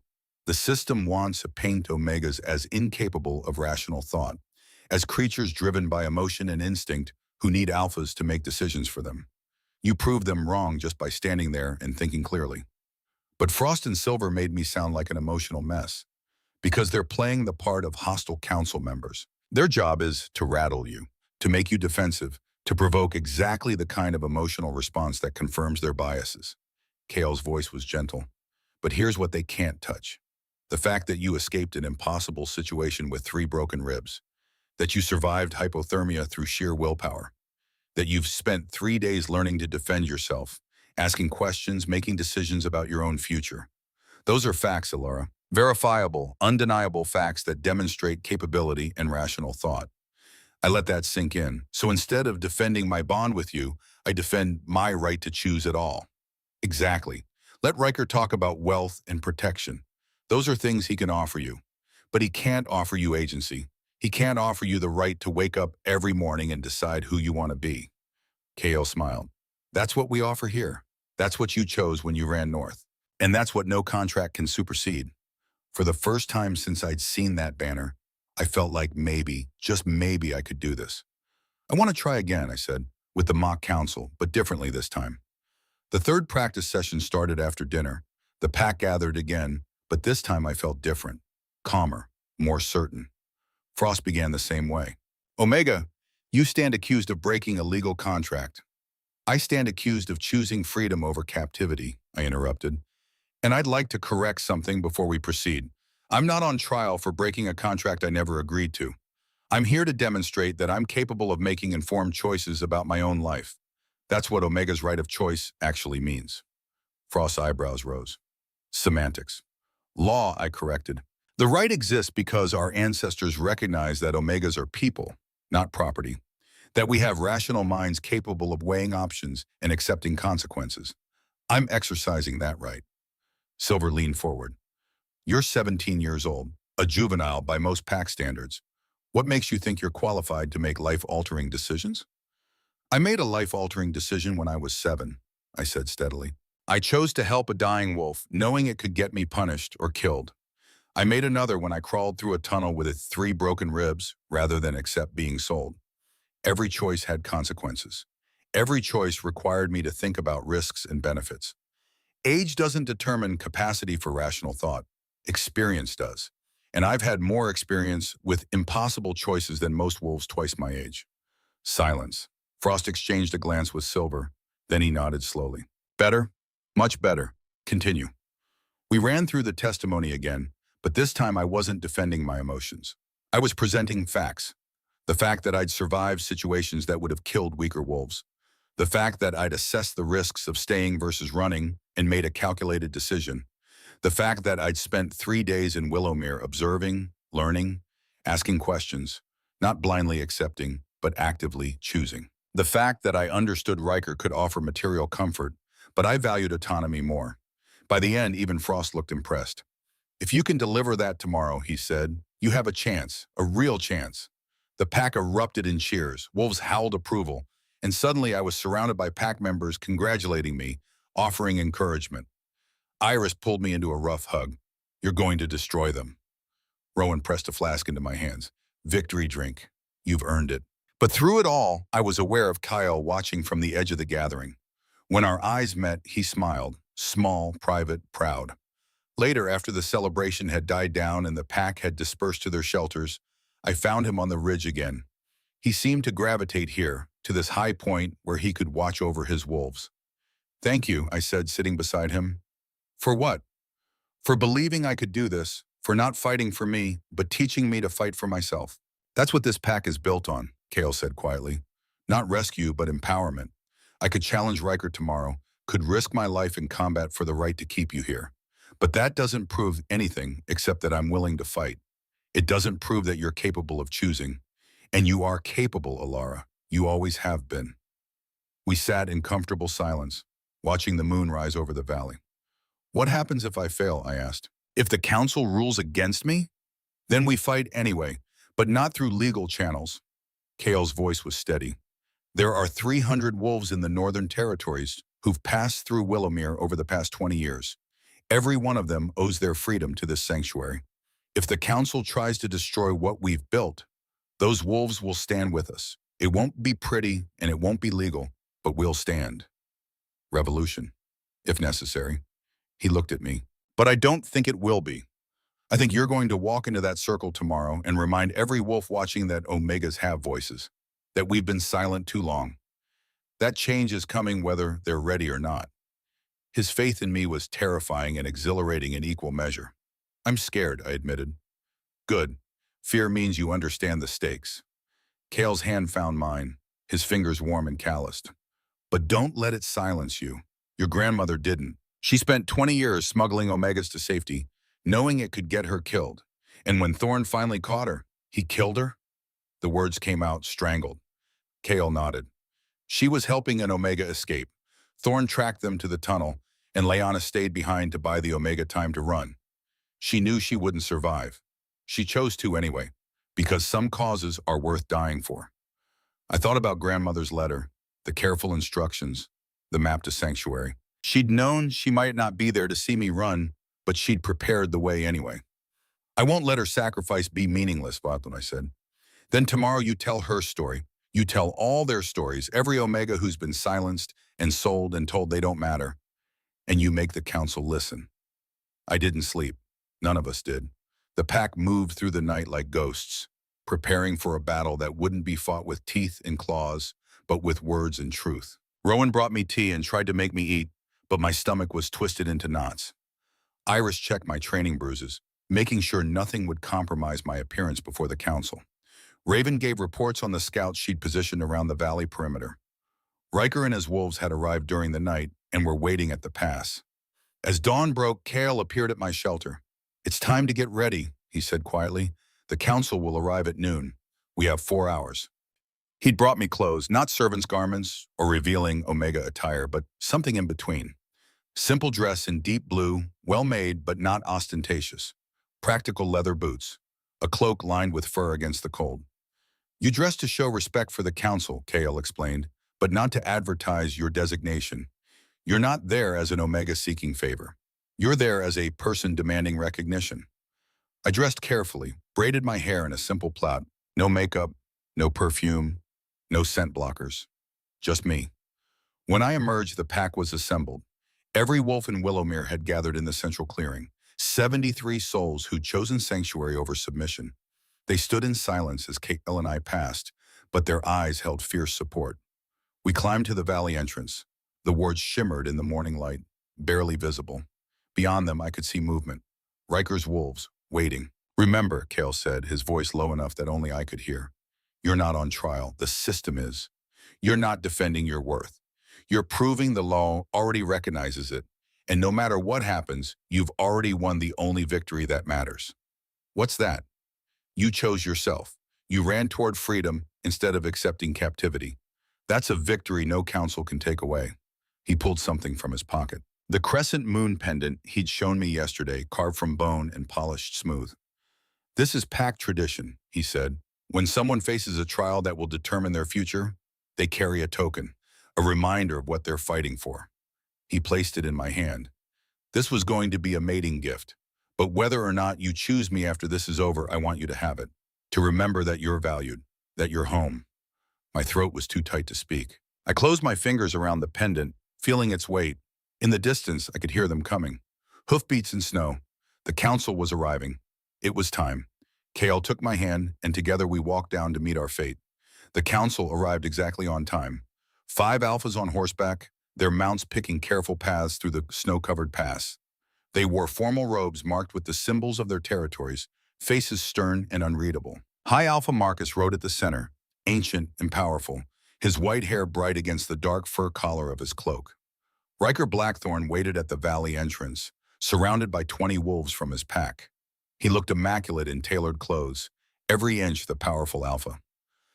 The system wants to paint Omegas as incapable of rational thought, as creatures driven by emotion and instinct who need alphas to make decisions for them. You proved them wrong just by standing there and thinking clearly. But Frost and Silver made me sound like an emotional mess, because they're playing the part of hostile council members. Their job is to rattle you, to make you defensive, to provoke exactly the kind of emotional response that confirms their biases. Kale's voice was gentle. But here's what they can't touch. The fact that you escaped an impossible situation with 3 broken ribs, that you survived hypothermia through sheer willpower, that you've spent 3 days learning to defend yourself, asking questions, making decisions about your own future. Those are facts, Alara. Verifiable, undeniable facts that demonstrate capability and rational thought. I let that sink in. So instead of defending my bond with you, I defend my right to choose it all. Exactly. Let Riker talk about wealth and protection. Those are things he can offer you. But he can't offer you agency. He can't offer you the right to wake up every morning and decide who you want to be. Kale smiled. That's what we offer here. That's what you chose when you ran north. And that's what no contract can supersede. For the first time since I'd seen that banner, I felt like maybe, just maybe I could do this. I want to try again, I said, with the mock council, but differently this time. The third practice session started after dinner. The pack gathered again, but this time I felt different, calmer, more certain. Frost began the same way. Omega, you stand accused of breaking a legal contract. I stand accused of choosing freedom over captivity, I interrupted. And I'd like to correct something before we proceed. I'm not on trial for breaking a contract I never agreed to. I'm here to demonstrate that I'm capable of making informed choices about my own life. That's what Omega's right of choice actually means. Frost's eyebrows rose. Semantics. Law, I corrected. The right exists because our ancestors recognized that Omegas are people, not property. That we have rational minds capable of weighing options and accepting consequences. I'm exercising that right. Silver leaned forward. You're 17 years old, a juvenile by most pack standards. What makes you think you're qualified to make life-altering decisions? I made a life-altering decision when I was 7, I said steadily. I chose to help a dying wolf, knowing it could get me punished or killed. I made another when I crawled through a tunnel with 3 broken ribs rather than accept being sold. Every choice had consequences. Every choice required me to think about risks and benefits. Age doesn't determine capacity for rational thought. Experience does. And I've had more experience with impossible choices than most wolves twice my age. Silence. Frost exchanged a glance with Silver. Then he nodded slowly. Better? Much better. Continue. We ran through the testimony again, but this time I wasn't defending my emotions. I was presenting facts. The fact that I'd survived situations that would have killed weaker wolves. The fact that I'd assessed the risks of staying versus running and made a calculated decision. The fact that I'd spent 3 days in Willowmere observing, learning, asking questions, not blindly accepting, but actively choosing. The fact that I understood Riker could offer material comfort, but I valued autonomy more. By the end, even Frost looked impressed. If you can deliver that tomorrow, he said, you have a chance, a real chance. The pack erupted in cheers, wolves howled approval, and suddenly I was surrounded by pack members congratulating me, offering encouragement. Iris pulled me into a rough hug. You're going to destroy them. Rowan pressed a flask into my hands. Victory drink. You've earned it. But through it all, I was aware of Kyle watching from the edge of the gathering. When our eyes met, he smiled, small, private, proud. Later, after the celebration had died down and the pack had dispersed to their shelters, I found him on the ridge again. He seemed to gravitate here, to this high point where he could watch over his wolves. Thank you, I said, sitting beside him. For what? For believing I could do this, for not fighting for me, but teaching me to fight for myself. That's what this pack is built on, Kale said quietly. Not rescue, but empowerment. I could challenge Riker tomorrow, could risk my life in combat for the right to keep you here. But that doesn't prove anything except that I'm willing to fight. It doesn't prove that you're capable of choosing. And you are capable, Alara. You always have been. We sat in comfortable silence, watching the moon rise over the valley. What happens if I fail, I asked. If the council rules against me? Then we fight anyway, but not through legal channels. Kale's voice was steady. There are 300 wolves in the Northern Territories who've passed through Willowmere over the past 20 years. Every one of them owes their freedom to this sanctuary. If the council tries to destroy what we've built, those wolves will stand with us. It won't be pretty and it won't be legal, but we'll stand. Revolution, if necessary. He looked at me. But I don't think it will be. I think you're going to walk into that circle tomorrow and remind every wolf watching that Omegas have voices, that we've been silent too long. That change is coming whether they're ready or not. His faith in me was terrifying and exhilarating in equal measure. I'm scared, I admitted. Good. Fear means you understand the stakes. Kale's hand found mine, his fingers warm and calloused. But don't let it silence you. Your grandmother didn't. She spent 20 years smuggling Omegas to safety, knowing it could get her killed. And when Thorn finally caught her, he killed her? The words came out strangled. Kale nodded. She was helping an Omega escape. Thorn tracked them to the tunnel, and Leanna stayed behind to buy the Omega time to run. She knew she wouldn't survive. She chose to anyway, because some causes are worth dying for. I thought about grandmother's letter, the careful instructions, the map to sanctuary. She'd known she might not be there to see me run, but she'd prepared the way anyway. I won't let her sacrifice be meaningless, Vatlin, I said. Then tomorrow you tell her story. You tell all their stories, every Omega who's been silenced and sold and told they don't matter. And you make the council listen. I didn't sleep. None of us did. The pack moved through the night like ghosts, preparing for a battle that wouldn't be fought with teeth and claws, but with words and truth. Rowan brought me tea and tried to make me eat, but my stomach was twisted into knots. Iris checked my training bruises, making sure nothing would compromise my appearance before the council. Raven gave reports on the scouts she'd positioned around the valley perimeter. Riker and his wolves had arrived during the night and were waiting at the pass. As dawn broke, Kale appeared at my shelter. It's time to get ready, he said quietly. The council will arrive at noon. We have 4 hours. He'd brought me clothes, not servants' garments or revealing Omega attire, but something in between. Simple dress in deep blue, well-made but not ostentatious. Practical leather boots. A cloak lined with fur against the cold. You dress to show respect for the council, Kale explained, but not to advertise your designation. You're not there as an Omega seeking favor. You're there as a person demanding recognition. I dressed carefully, braided my hair in a simple plait. No makeup, no perfume, no scent blockers. Just me. When I emerged, the pack was assembled. Every wolf in Willowmere had gathered in the central clearing, 73 souls who'd chosen sanctuary over submission. They stood in silence as Kale and I passed, but their eyes held fierce support. We climbed to the valley entrance. The wards shimmered in the morning light, barely visible. Beyond them, I could see movement. Riker's wolves, waiting. "Remember," Kale said, his voice low enough that only I could hear. "You're not on trial. The system is. You're not defending your worth. You're proving the law already recognizes it. And no matter what happens, you've already won the only victory that matters." "What's that?" "You chose yourself. You ran toward freedom instead of accepting captivity. That's a victory no council can take away." He pulled something from his pocket. The crescent moon pendant he'd shown me yesterday, carved from bone and polished smooth. "This is pack tradition," he said. "When someone faces a trial that will determine their future, they carry a token, a reminder of what they're fighting for." He placed it in my hand. "This was going to be a mating gift, but whether or not you choose me after this is over, I want you to have it. To remember that you're valued, that you're home." My throat was too tight to speak. I closed my fingers around the pendant, feeling its weight. In the distance, I could hear them coming. Hoofbeats and snow. The council was arriving. It was time. Kale took my hand, and together we walked down to meet our fate. The council arrived exactly on time. 5 alphas on horseback, their mounts picking careful paths through the snow-covered pass. They wore formal robes marked with the symbols of their territories, faces stern and unreadable. High Alpha Marcus rode at the center, ancient and powerful, his white hair bright against the dark fur collar of his cloak. Riker Blackthorn waited at the valley entrance, surrounded by 20 wolves from his pack. He looked immaculate in tailored clothes, every inch the powerful alpha.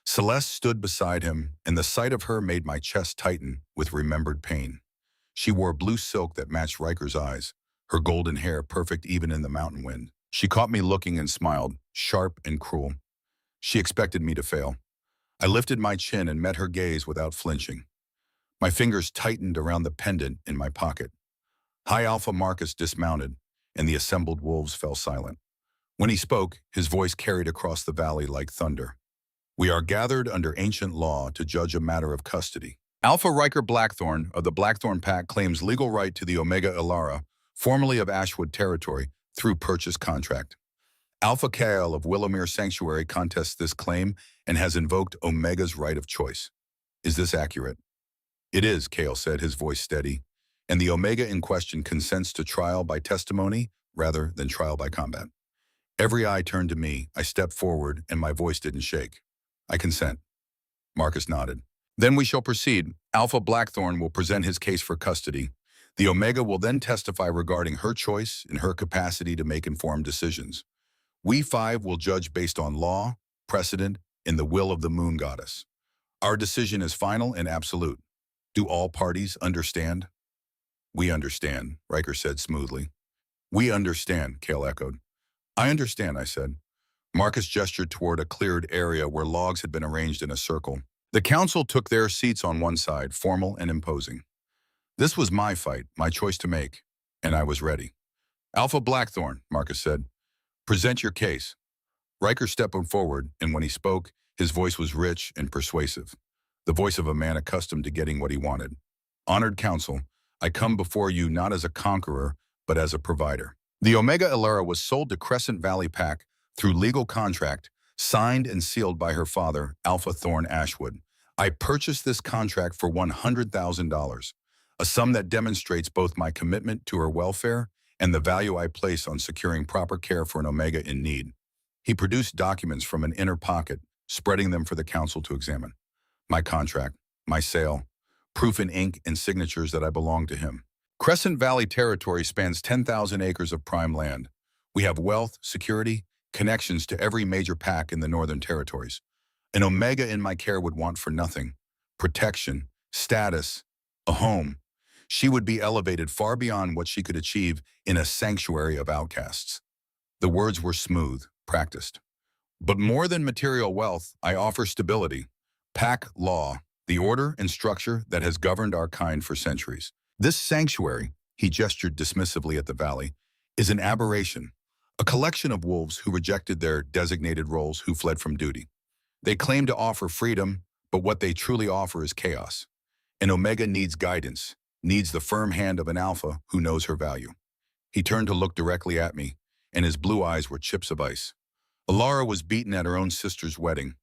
Celeste stood beside him, and the sight of her made my chest tighten with remembered pain. She wore blue silk that matched Riker's eyes, her golden hair perfect even in the mountain wind. She caught me looking and smiled, sharp and cruel. She expected me to fail. I lifted my chin and met her gaze without flinching. My fingers tightened around the pendant in my pocket. High Alpha Marcus dismounted, and the assembled wolves fell silent. When he spoke, his voice carried across the valley like thunder. "We are gathered under ancient law to judge a matter of custody. Alpha Riker Blackthorn of the Blackthorn Pack claims legal right to the Omega Ilara, formerly of Ashwood Territory, through purchase contract. Alpha Kale of Willowmere Sanctuary contests this claim and has invoked Omega's right of choice. Is this accurate?" "It is," Kale said, his voice steady. "And the Omega in question consents to trial by testimony rather than trial by combat." Every eye turned to me. I stepped forward, and my voice didn't shake. "I consent." Marcus nodded. "Then we shall proceed. Alpha Blackthorn will present his case for custody. The Omega will then testify regarding her choice and her capacity to make informed decisions. We 5 will judge based on law, precedent, and the will of the Moon Goddess. Our decision is final and absolute. Do all parties understand?" "We understand," Riker said smoothly. "We understand," Kale echoed. "I understand," I said. Marcus gestured toward a cleared area where logs had been arranged in a circle. The council took their seats on one side, formal and imposing. This was my fight, my choice to make, and I was ready. "Alpha Blackthorn," Marcus said, "present your case." Riker stepped forward, and when he spoke, his voice was rich and persuasive, the voice of a man accustomed to getting what he wanted. "Honored council, I come before you not as a conqueror, but as a provider. The Omega Ilara was sold to Crescent Valley Pack through legal contract, signed and sealed by her father, Alpha Thorn Ashwood. I purchased this contract for $100,000, a sum that demonstrates both my commitment to her welfare and the value I place on securing proper care for an Omega in need." He produced documents from an inner pocket, spreading them for the council to examine. My contract, my sale, proof in ink and signatures that I belong to him. Crescent Valley territory spans 10,000 acres of prime land. We have wealth, security, connections to every major pack in the Northern Territories. An Omega in my care would want for nothing. Protection, status, a home. She would be elevated far beyond what she could achieve in a sanctuary of outcasts. The words were smooth, practiced. But more than material wealth, I offer stability. Pack law, the order and structure that has governed our kind for centuries. This sanctuary, he gestured dismissively at the valley, is an aberration, a collection of wolves who rejected their designated roles, who fled from duty. They claim to offer freedom, but what they truly offer is chaos. An Omega needs guidance, needs the firm hand of an alpha who knows her value. He turned to look directly at me, and his blue eyes were chips of ice. Alara was beaten at her own sister's wedding,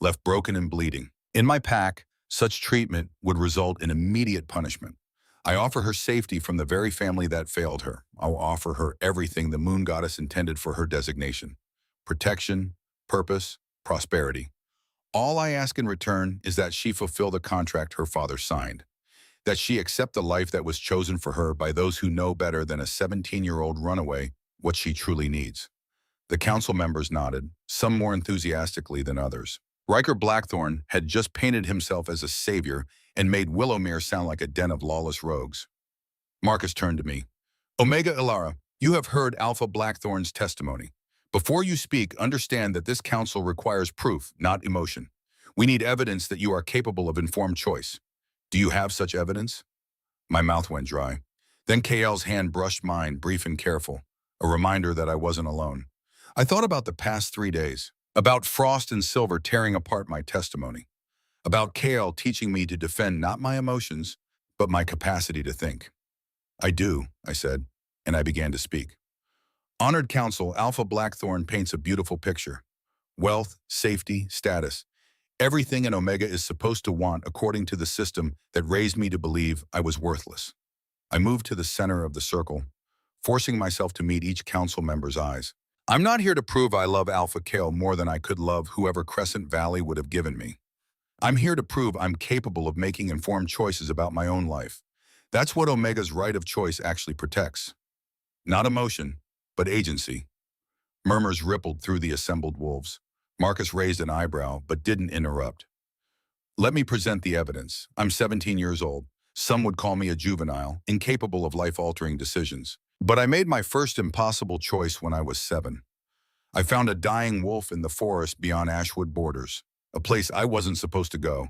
left broken and bleeding. In my pack, such treatment would result in immediate punishment. I offer her safety from the very family that failed her. I'll offer her everything the moon goddess intended for her designation: protection, purpose, prosperity. All I ask in return is that she fulfill the contract her father signed, that she accept the life that was chosen for her by those who know better than a 17-year-old runaway what she truly needs. The council members nodded, some more enthusiastically than others. Riker Blackthorn had just painted himself as a savior and made Willowmere sound like a den of lawless rogues. Marcus turned to me. Omega Ilara, you have heard Alpha Blackthorn's testimony. Before you speak, understand that this council requires proof, not emotion. We need evidence that you are capable of informed choice. Do you have such evidence? My mouth went dry. Then KL's hand brushed mine, brief and careful, a reminder that I wasn't alone. I thought about the past 3 days, about Frost and Silver tearing apart my testimony, about KL teaching me to defend not my emotions, but my capacity to think. I do, I said, and I began to speak. Honored Council, Alpha Blackthorn paints a beautiful picture. Wealth, safety, status. Everything an Omega is supposed to want according to the system that raised me to believe I was worthless. I moved to the center of the circle, forcing myself to meet each council member's eyes. I'm not here to prove I love Alpha Kale more than I could love whoever Crescent Valley would have given me. I'm here to prove I'm capable of making informed choices about my own life. That's what Omega's right of choice actually protects. Not emotion, but agency. Murmurs rippled through the assembled wolves. Marcus raised an eyebrow, but didn't interrupt. Let me present the evidence. I'm 17 years old. Some would call me a juvenile, incapable of life-altering decisions. But I made my first impossible choice when I was 7. I found a dying wolf in the forest beyond Ashwood borders, a place I wasn't supposed to go.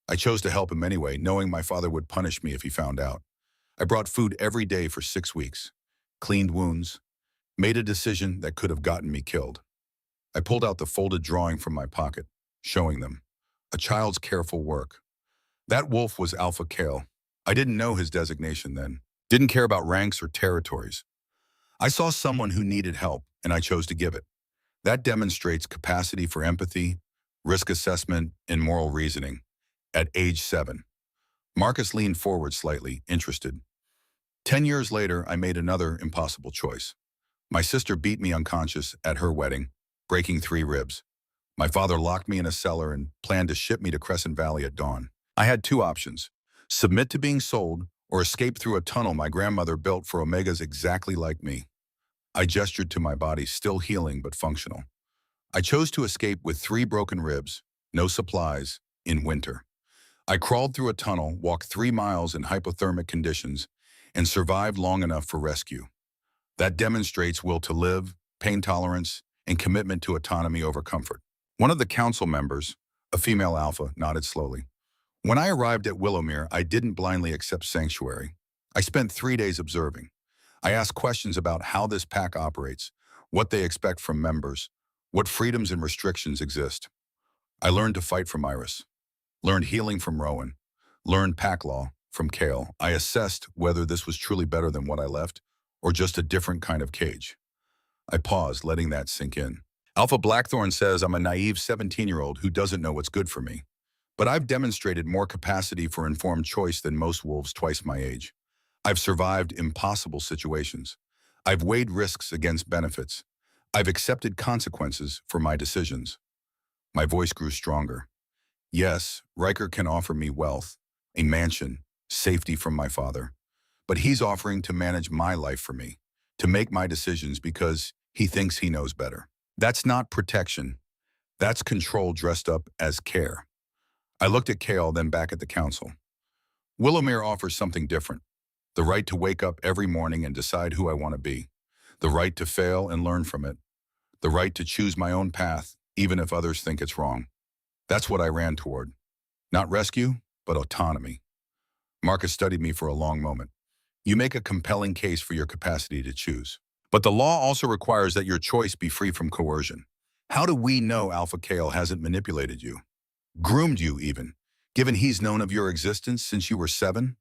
I chose to help him anyway, knowing my father would punish me if he found out. I brought food every day for 6 weeks, cleaned wounds, made a decision that could have gotten me killed. I pulled out the folded drawing from my pocket, showing them. A child's careful work. That wolf was Alpha Kale. I didn't know his designation then. Didn't care about ranks or territories. I saw someone who needed help, and I chose to give it. That demonstrates capacity for empathy, risk assessment, and moral reasoning. At age 7. Marcus leaned forward slightly, interested. 10 years later, I made another impossible choice. My sister beat me unconscious at her wedding, breaking 3 ribs. My father locked me in a cellar and planned to ship me to Crescent Valley at dawn. I had 2 options: submit to being sold or escape through a tunnel my grandmother built for Omegas exactly like me. I gestured to my body, still healing but functional. I chose to escape with 3 broken ribs, no supplies, in winter. I crawled through a tunnel, walked 3 miles in hypothermic conditions, and survived long enough for rescue. That demonstrates will to live, pain tolerance, and commitment to autonomy over comfort. One of the council members, a female alpha, nodded slowly. When I arrived at Willowmere, I didn't blindly accept sanctuary. I spent 3 days observing. I asked questions about how this pack operates, what they expect from members, what freedoms and restrictions exist. I learned to fight from Iris, learned healing from Rowan, learned pack law from Kale. I assessed whether this was truly better than what I left, or just a different kind of cage. I paused, letting that sink in. Alpha Blackthorn says I'm a naive 17-year-old who doesn't know what's good for me. But I've demonstrated more capacity for informed choice than most wolves twice my age. I've survived impossible situations. I've weighed risks against benefits. I've accepted consequences for my decisions. My voice grew stronger. Yes, Riker can offer me wealth, a mansion, safety from my father. But he's offering to manage my life for me, to make my decisions because he thinks he knows better. That's not protection. That's control dressed up as care. I looked at Kale, then back at the council. Willowmere offers something different. The right to wake up every morning and decide who I want to be. The right to fail and learn from it. The right to choose my own path, even if others think it's wrong. That's what I ran toward. Not rescue, but autonomy. Marcus studied me for a long moment. You make a compelling case for your capacity to choose. But the law also requires that your choice be free from coercion. How do we know Alpha Kale hasn't manipulated you? Groomed you even, given he's known of your existence since you were 7?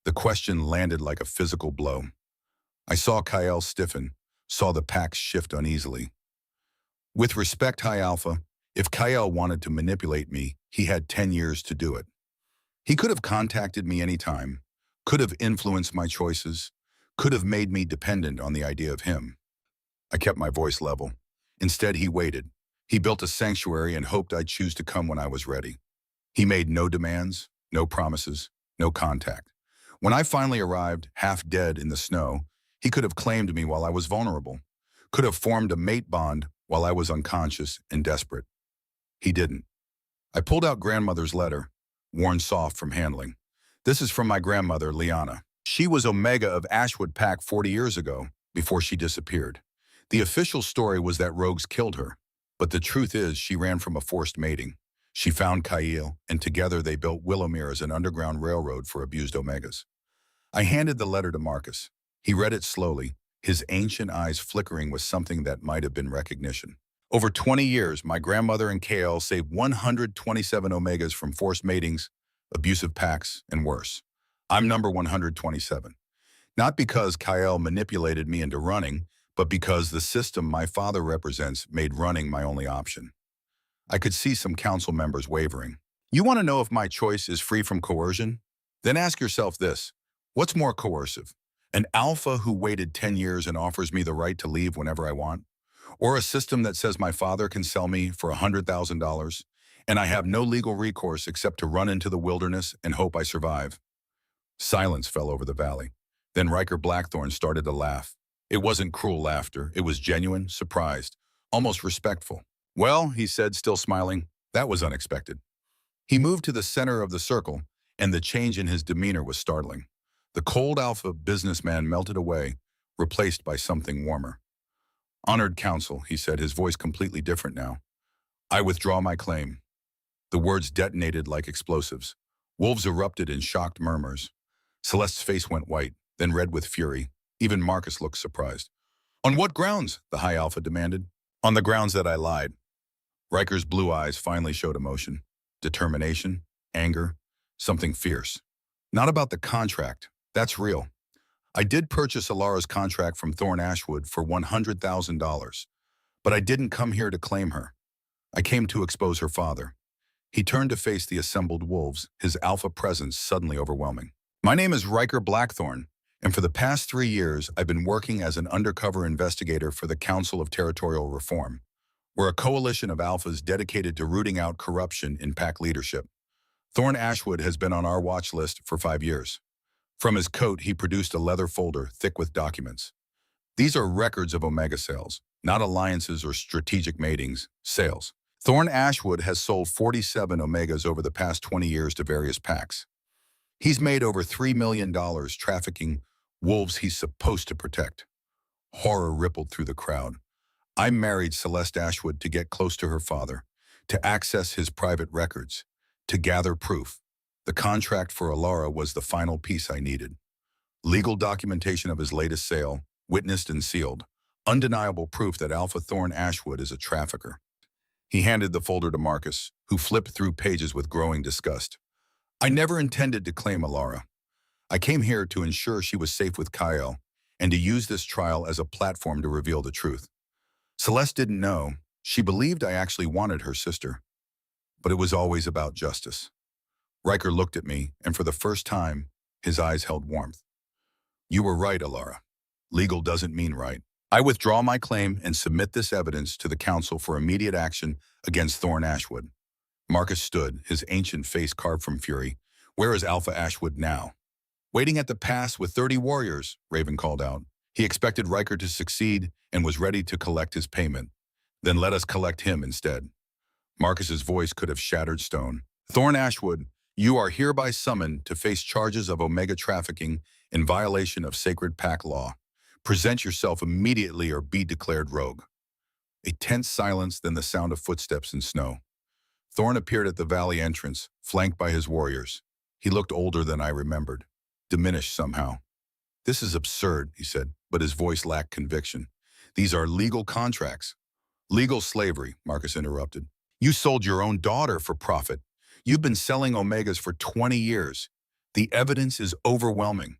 The question landed like a physical blow. I saw Kyle stiffen, saw the pack shift uneasily. With respect, High Alpha, if Kyle wanted to manipulate me, he had 10 years to do it. He could have contacted me anytime, could have influenced my choices, could have made me dependent on the idea of him. I kept my voice level. Instead, he waited. He built a sanctuary and hoped I'd choose to come when I was ready. He made no demands, no promises, no contact. When I finally arrived, half dead in the snow, he could have claimed me while I was vulnerable, could have formed a mate bond while I was unconscious and desperate. He didn't. I pulled out grandmother's letter, worn soft from handling. This is from my grandmother, Liana. She was Omega of Ashwood Pack 40 years ago, before she disappeared. The official story was that rogues killed her, but the truth is she ran from a forced mating. She found Kyle, and together they built Willowmere as an underground railroad for abused Omegas. I handed the letter to Marcus. He read it slowly, his ancient eyes flickering with something that might have been recognition. Over 20 years, my grandmother and KL saved 127 Omegas from forced matings, abusive packs, and worse. I'm number 127. Not because Kyle manipulated me into running, but because the system my father represents made running my only option. I could see some council members wavering. You want to know if my choice is free from coercion? Then ask yourself this. What's more coercive? An alpha who waited 10 years and offers me the right to leave whenever I want? Or a system that says my father can sell me for $100,000 and I have no legal recourse except to run into the wilderness and hope I survive? Silence fell over the valley. Then Riker Blackthorn started to laugh. It wasn't cruel laughter. It was genuine, surprised, almost respectful. Well, he said, still smiling, that was unexpected. He moved to the center of the circle, and the change in his demeanor was startling. The cold alpha businessman melted away, replaced by something warmer. Honored counsel, he said, his voice completely different now. I withdraw my claim. The words detonated like explosives. Wolves erupted in shocked murmurs. Celeste's face went white, then red with fury. Even Marcus looked surprised. On what grounds? The High Alpha demanded. On the grounds that I lied. Riker's blue eyes finally showed emotion. Determination, anger, something fierce. Not about the contract. That's real. I did purchase Alara's contract from Thorn Ashwood for $100,000, but I didn't come here to claim her. I came to expose her father. He turned to face the assembled wolves, his alpha presence suddenly overwhelming. My name is Riker Blackthorn, and for the past 3 years, I've been working as an undercover investigator for the Council of Territorial Reform. We're a coalition of alphas dedicated to rooting out corruption in pack leadership. Thorn Ashwood has been on our watch list for 5 years. From his coat, he produced a leather folder thick with documents. These are records of Omega sales, not alliances or strategic matings, sales. Thorn Ashwood has sold 47 Omegas over the past 20 years to various packs. He's made over $3 million trafficking wolves he's supposed to protect. Horror rippled through the crowd. I married Celeste Ashwood to get close to her father, to access his private records, to gather proof. The contract for Alara was the final piece I needed. Legal documentation of his latest sale, witnessed and sealed. Undeniable proof that Alpha Thorn Ashwood is a trafficker. He handed the folder to Marcus, who flipped through pages with growing disgust. I never intended to claim Alara. I came here to ensure she was safe with Kyle and to use this trial as a platform to reveal the truth. Celeste didn't know. She believed I actually wanted her sister. But it was always about justice. Riker looked at me, and for the first time, his eyes held warmth. You were right, Alara. Legal doesn't mean right. I withdraw my claim and submit this evidence to the Council for immediate action against Thorn Ashwood. Marcus stood, his ancient face carved from fury. Where is Alpha Ashwood now? Waiting at the pass with 30 warriors, Raven called out. He expected Riker to succeed and was ready to collect his payment. Then let us collect him instead. Marcus's voice could have shattered stone. Thorn Ashwood, you are hereby summoned to face charges of Omega trafficking in violation of sacred pack law. Present yourself immediately or be declared rogue. A tense silence, then the sound of footsteps in snow. Thorn appeared at the valley entrance, flanked by his warriors. He looked older than I remembered, diminished somehow. This is absurd, he said, but his voice lacked conviction. These are legal contracts. Legal slavery, Marcus interrupted. You sold your own daughter for profit. You've been selling Omegas for 20 years. The evidence is overwhelming.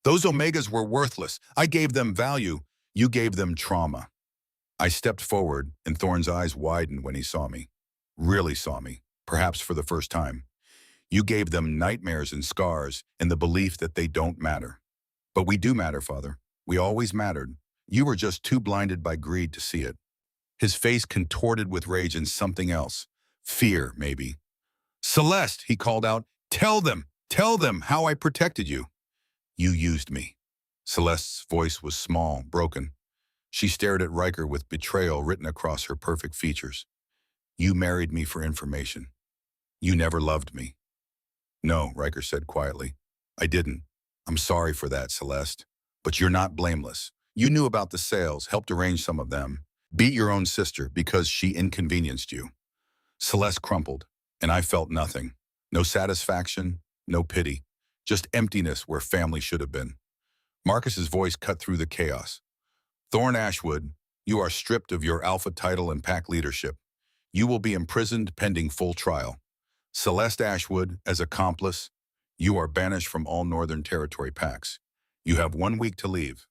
Those Omegas were worthless. I gave them value. You gave them trauma. I stepped forward, and Thorne's eyes widened when he saw me. Really saw me, perhaps for the first time. You gave them nightmares and scars and the belief that they don't matter. But we do matter, Father. We always mattered. You were just too blinded by greed to see it. His face contorted with rage and something else. Fear, maybe. Celeste, he called out, tell them how I protected you. You used me. Celeste's voice was small, broken. She stared at Riker with betrayal written across her perfect features. You married me for information. You never loved me. No, Riker said quietly. I didn't. I'm sorry for that, Celeste. But you're not blameless. You knew about the sales, helped arrange some of them. Beat your own sister because she inconvenienced you. Celeste crumpled, and I felt nothing. No satisfaction, no pity. Just emptiness where family should have been. Marcus's voice cut through the chaos. Thorne Ashwood, you are stripped of your Alpha title and pack leadership. You will be imprisoned pending full trial. Celeste Ashwood, as accomplice, you are banished from all Northern Territory packs. You have 1 week to leave.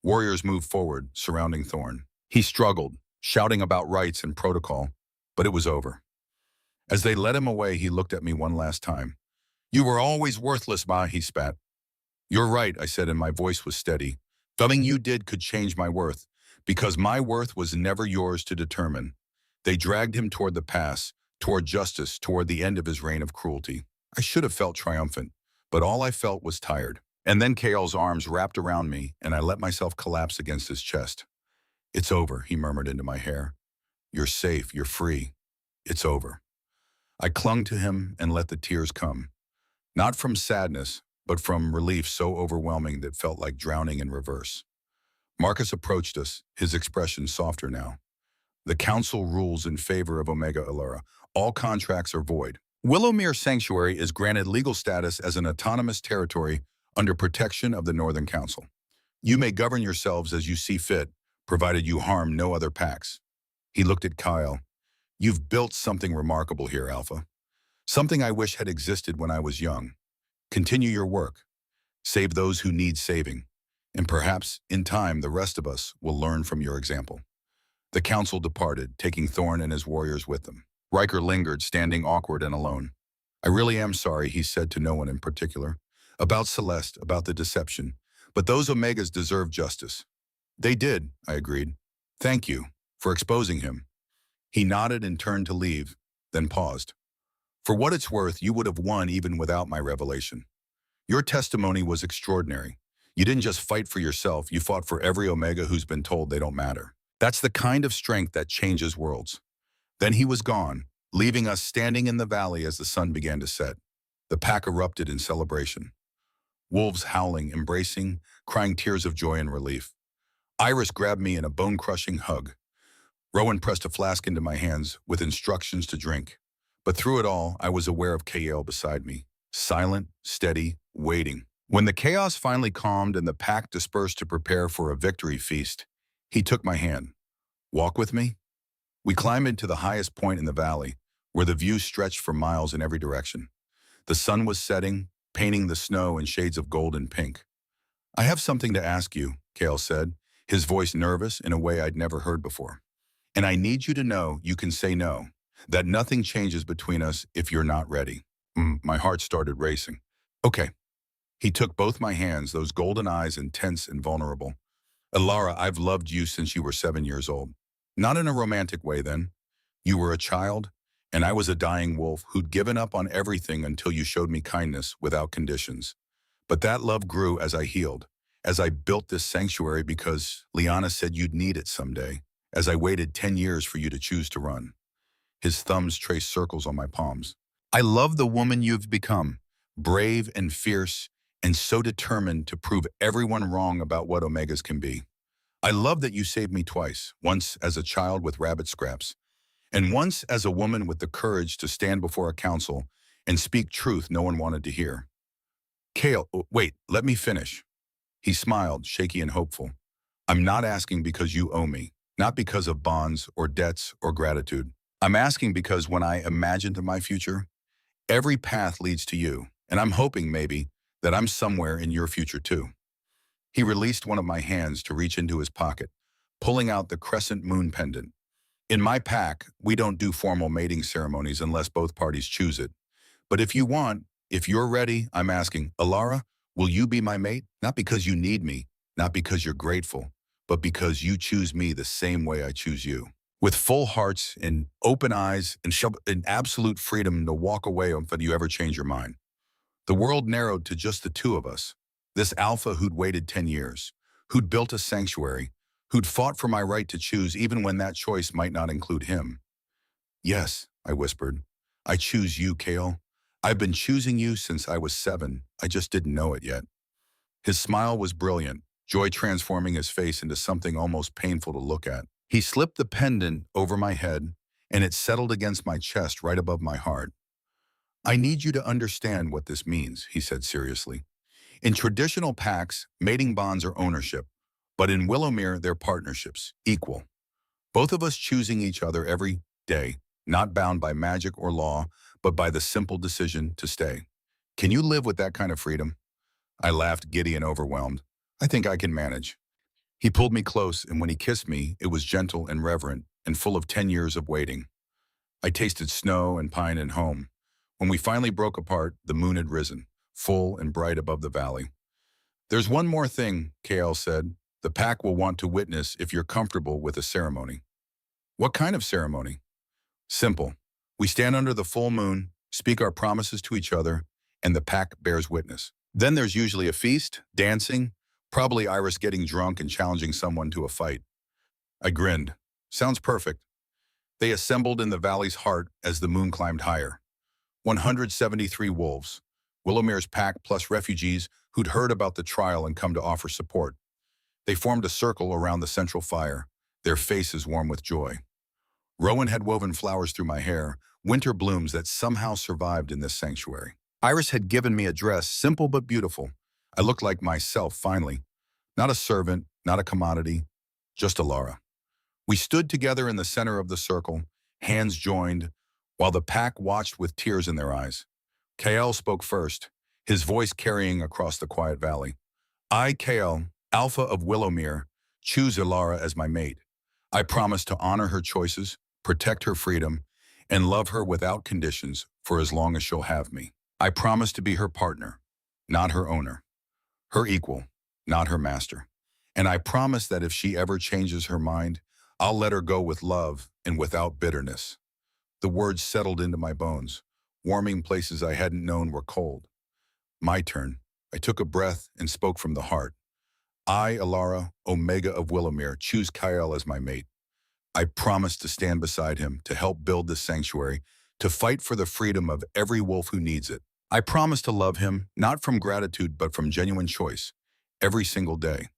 Warriors moved forward, surrounding Thorne. He struggled, shouting about rights and protocol, but it was over. As they led him away, he looked at me one last time. You were always worthless, Ma, he spat. You're right, I said, and my voice was steady. Nothing you did could change my worth, because my worth was never yours to determine. They dragged him toward the pass, toward justice, toward the end of his reign of cruelty. I should have felt triumphant, but all I felt was tired. And then Kael's arms wrapped around me, and I let myself collapse against his chest. It's over, he murmured into my hair. You're safe, you're free. It's over. I clung to him and let the tears come. Not from sadness, but from relief so overwhelming that felt like drowning in reverse. Marcus approached us, his expression softer now. The council rules in favor of Omega Illyra. All contracts are void. Willowmere Sanctuary is granted legal status as an autonomous territory under protection of the Northern Council. You may govern yourselves as you see fit, provided you harm no other packs. He looked at Kyle. You've built something remarkable here, Alpha. Something I wish had existed when I was young. Continue your work. Save those who need saving. And perhaps, in time, the rest of us will learn from your example. The council departed, taking Thorne and his warriors with them. Riker lingered, standing awkward and alone. I really am sorry, he said to no one in particular. About Celeste, about the deception. But those Omegas deserve justice. They did, I agreed. Thank you for exposing him. He nodded and turned to leave, then paused. For what it's worth, you would have won even without my revelation. Your testimony was extraordinary. You didn't just fight for yourself, you fought for every Omega who's been told they don't matter. That's the kind of strength that changes worlds. Then he was gone, leaving us standing in the valley as the sun began to set. The pack erupted in celebration. Wolves howling, embracing, crying tears of joy and relief. Iris grabbed me in a bone-crushing hug. Rowan pressed a flask into my hands with instructions to drink. But through it all, I was aware of Kael beside me, silent, steady, waiting. When the chaos finally calmed and the pack dispersed to prepare for a victory feast, he took my hand. Walk with me? We climbed into the highest point in the valley, where the view stretched for miles in every direction. The sun was setting, painting the snow in shades of gold and pink. I have something to ask you, Kael said, his voice nervous in a way I'd never heard before. And I need you to know you can say no, that nothing changes between us if you're not ready. My heart started racing. Okay. He took both my hands, those golden eyes intense and vulnerable. Illyra, I've loved you since you were 7 years old. Not in a romantic way then. You were a child, and I was a dying wolf who'd given up on everything until you showed me kindness without conditions. But that love grew as I healed, as I built this sanctuary because Liana said you'd need it someday, as I waited 10 years for you to choose to run. His thumbs traced circles on my palms. I love the woman you've become, brave and fierce, and so determined to prove everyone wrong about what Omegas can be. I love that you saved me twice, once as a child with rabbit scraps, and once as a woman with the courage to stand before a council and speak truth no one wanted to hear. Kael, wait, let me finish. He smiled, shaky and hopeful. I'm not asking because you owe me, not because of bonds or debts or gratitude. I'm asking because when I imagined my future, every path leads to you. And I'm hoping, maybe, that I'm somewhere in your future too. He released one of my hands to reach into his pocket, pulling out the crescent moon pendant. In my pack, we don't do formal mating ceremonies unless both parties choose it. But if you want, if you're ready, I'm asking, Alara, will you be my mate? Not because you need me, not because you're grateful, but because you choose me the same way I choose you. With full hearts and open eyes and absolute freedom to walk away if you ever change your mind. The world narrowed to just the two of us. This alpha who'd waited 10 years, who'd built a sanctuary, who'd fought for my right to choose even when that choice might not include him. Yes, I whispered. I choose you, Kale. I've been choosing you since I was 7. I just didn't know it yet. His smile was brilliant, joy transforming his face into something almost painful to look at. He slipped the pendant over my head, and it settled against my chest right above my heart. I need you to understand what this means, he said seriously. In traditional pacts, mating bonds are ownership, but in Willowmere, they're partnerships, equal. Both of us choosing each other every day, not bound by magic or law, but by the simple decision to stay. Can you live with that kind of freedom? I laughed, giddy and overwhelmed. I think I can manage. He pulled me close, and when he kissed me, it was gentle and reverent and full of 10 years of waiting. I tasted snow and pine and home. When we finally broke apart, the moon had risen, full and bright above the valley. There's one more thing, Kael said. The pack will want to witness if you're comfortable with a ceremony. What kind of ceremony? Simple. We stand under the full moon, speak our promises to each other, and the pack bears witness. Then there's usually a feast, dancing, probably Iris getting drunk and challenging someone to a fight. I grinned. Sounds perfect. They assembled in the valley's heart as the moon climbed higher. 173 wolves, Willowmere's pack plus refugees who'd heard about the trial and come to offer support. They formed a circle around the central fire, their faces warm with joy. Rowan had woven flowers through my hair, winter blooms that somehow survived in this sanctuary. Iris had given me a dress, simple but beautiful. I looked like myself, finally. Not a servant, not a commodity, just Alara. We stood together in the center of the circle, hands joined, while the pack watched with tears in their eyes. Kael spoke first, his voice carrying across the quiet valley. I, Kael, Alpha of Willowmere, choose Alara as my mate. I promise to honor her choices, protect her freedom, and love her without conditions for as long as she'll have me. I promise to be her partner, not her owner, her equal, not her master. And I promise that if she ever changes her mind, I'll let her go with love and without bitterness. The words settled into my bones, warming places I hadn't known were cold. My turn. I took a breath and spoke from the heart. I, Alara, Omega of Willowmere, choose Kael as my mate. I promise to stand beside him, to help build this sanctuary, to fight for the freedom of every wolf who needs it. I promise to love him, not from gratitude, but from genuine choice, every single day.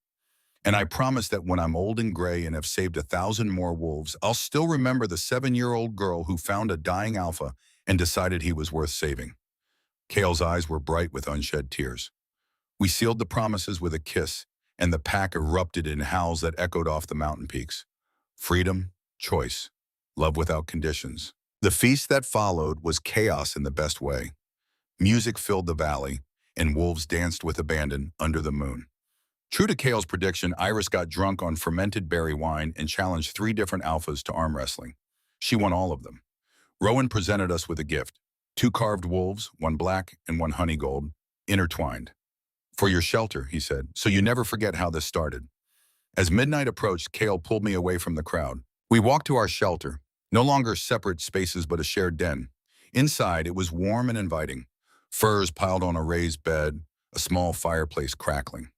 And I promise that when I'm old and gray and have saved 1,000 more wolves, I'll still remember the 7-year-old girl who found a dying alpha and decided he was worth saving. Kael's eyes were bright with unshed tears. We sealed the promises with a kiss, and the pack erupted in howls that echoed off the mountain peaks. Freedom, choice, love without conditions. The feast that followed was chaos in the best way. Music filled the valley, and wolves danced with abandon under the moon. True to Kael's prediction, Iris got drunk on fermented berry wine and challenged 3 different alphas to arm wrestling. She won all of them. Rowan presented us with a gift. 2 carved wolves, 1 black and 1 honey gold, intertwined. For your shelter, he said, so you never forget how this started. As midnight approached, Kael pulled me away from the crowd. We walked to our shelter, no longer separate spaces but a shared den. Inside, it was warm and inviting. Furs piled on a raised bed, a small fireplace crackling.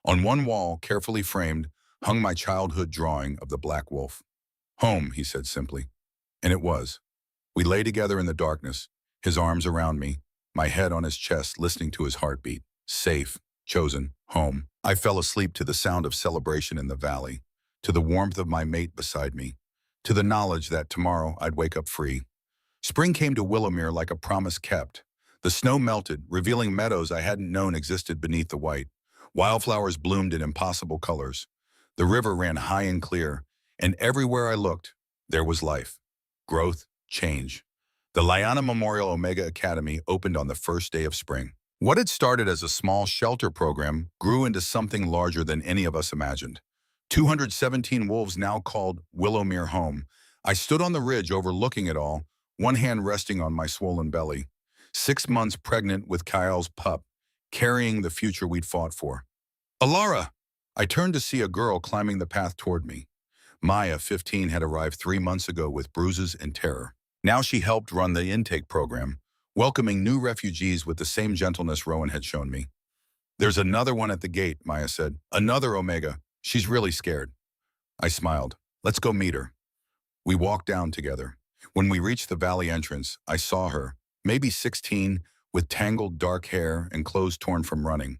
On one wall, carefully framed, hung my childhood drawing of the black wolf. Home, he said simply. And it was. We lay together in the darkness, his arms around me, my head on his chest, listening to his heartbeat. Safe, chosen, home. I fell asleep to the sound of celebration in the valley, to the warmth of my mate beside me, to the knowledge that tomorrow I'd wake up free. Spring came to Willowmere like a promise kept. The snow melted, revealing meadows I hadn't known existed beneath the white. Wildflowers bloomed in impossible colors. The river ran high and clear, and everywhere I looked, there was life, growth, change. The Liana Memorial Omega Academy opened on the first day of spring. What had started as a small shelter program grew into something larger than any of us imagined. 217 wolves now called Willowmere home. I stood on the ridge overlooking it all, one hand resting on my swollen belly. 6 months pregnant with Kyle's pup, carrying the future we'd fought for. Alara! I turned to see a girl climbing the path toward me. Maya, 15, had arrived 3 months ago with bruises and terror. Now she helped run the intake program, welcoming new refugees with the same gentleness Rowan had shown me. There's another one at the gate, Maya said. Another Omega. She's really scared. I smiled. Let's go meet her. We walked down together. When we reached the valley entrance, I saw her, maybe 16, with tangled dark hair and clothes torn from running.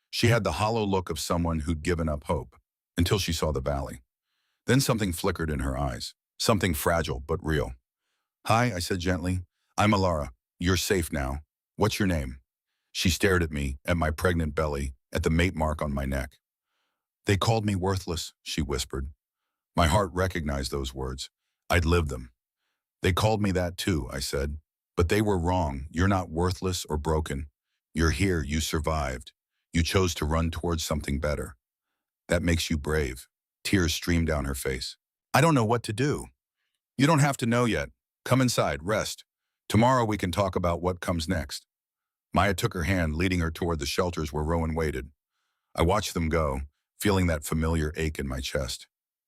She had the hollow look of someone who'd given up hope, until she saw the valley. Then something flickered in her eyes, something fragile but real. Hi, I said gently. I'm Alara. You're safe now. What's your name? She stared at me, at my pregnant belly, at the mate mark on my neck. They called me worthless, she whispered. My heart recognized those words. I'd lived them. They called me that too, I said. But they were wrong. You're not worthless or broken. You're here. You survived. You chose to run towards something better. That makes you brave. Tears streamed down her face. I don't know what to do. You don't have to know yet. Come inside, rest. Tomorrow we can talk about what comes next. Maya took her hand, leading her toward the shelters where Rowan waited. I watched them go, feeling that familiar ache in my chest.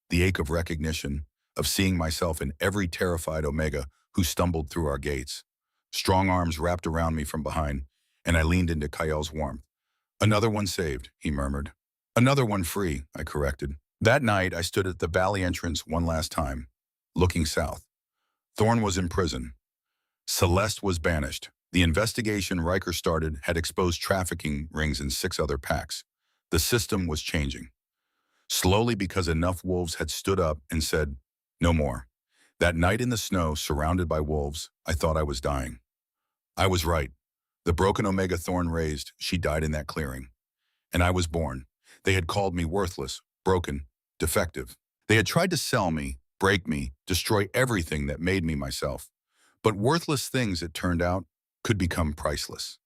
The ache of recognition, of seeing myself in every terrified Omega who stumbled through our gates. Strong arms wrapped around me from behind, and I leaned into Kyl's warmth. Another one saved, he murmured. Another one free, I corrected. That night, I stood at the valley entrance one last time, looking south. Thorn was in prison. Celeste was banished. The investigation Riker started had exposed trafficking rings in 6 other packs. The system was changing. Slowly, because enough wolves had stood up and said, no more. That night in the snow, surrounded by wolves, I thought I was dying. I was right. The broken Omega Thorn raised, she died in that clearing. And I was born. They had called me worthless, broken, defective. They had tried to sell me, break me, destroy everything that made me myself. But worthless things, it turned out, could become priceless.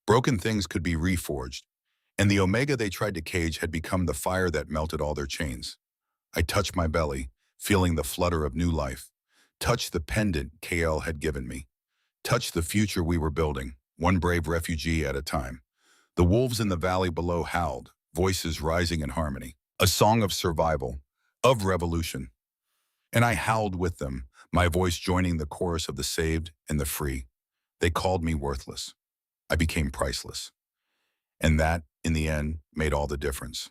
Broken things could be reforged, and the Omega they tried to cage had become the fire that melted all their chains. I touched my belly, feeling the flutter of new life. Touched the pendant KL had given me. Touched the future we were building, one brave refugee at a time. The wolves in the valley below howled, voices rising in harmony. A song of survival, of revolution. And I howled with them, my voice joining the chorus of the saved and the free. They called me worthless. I became priceless. And that, in the end, made all the difference.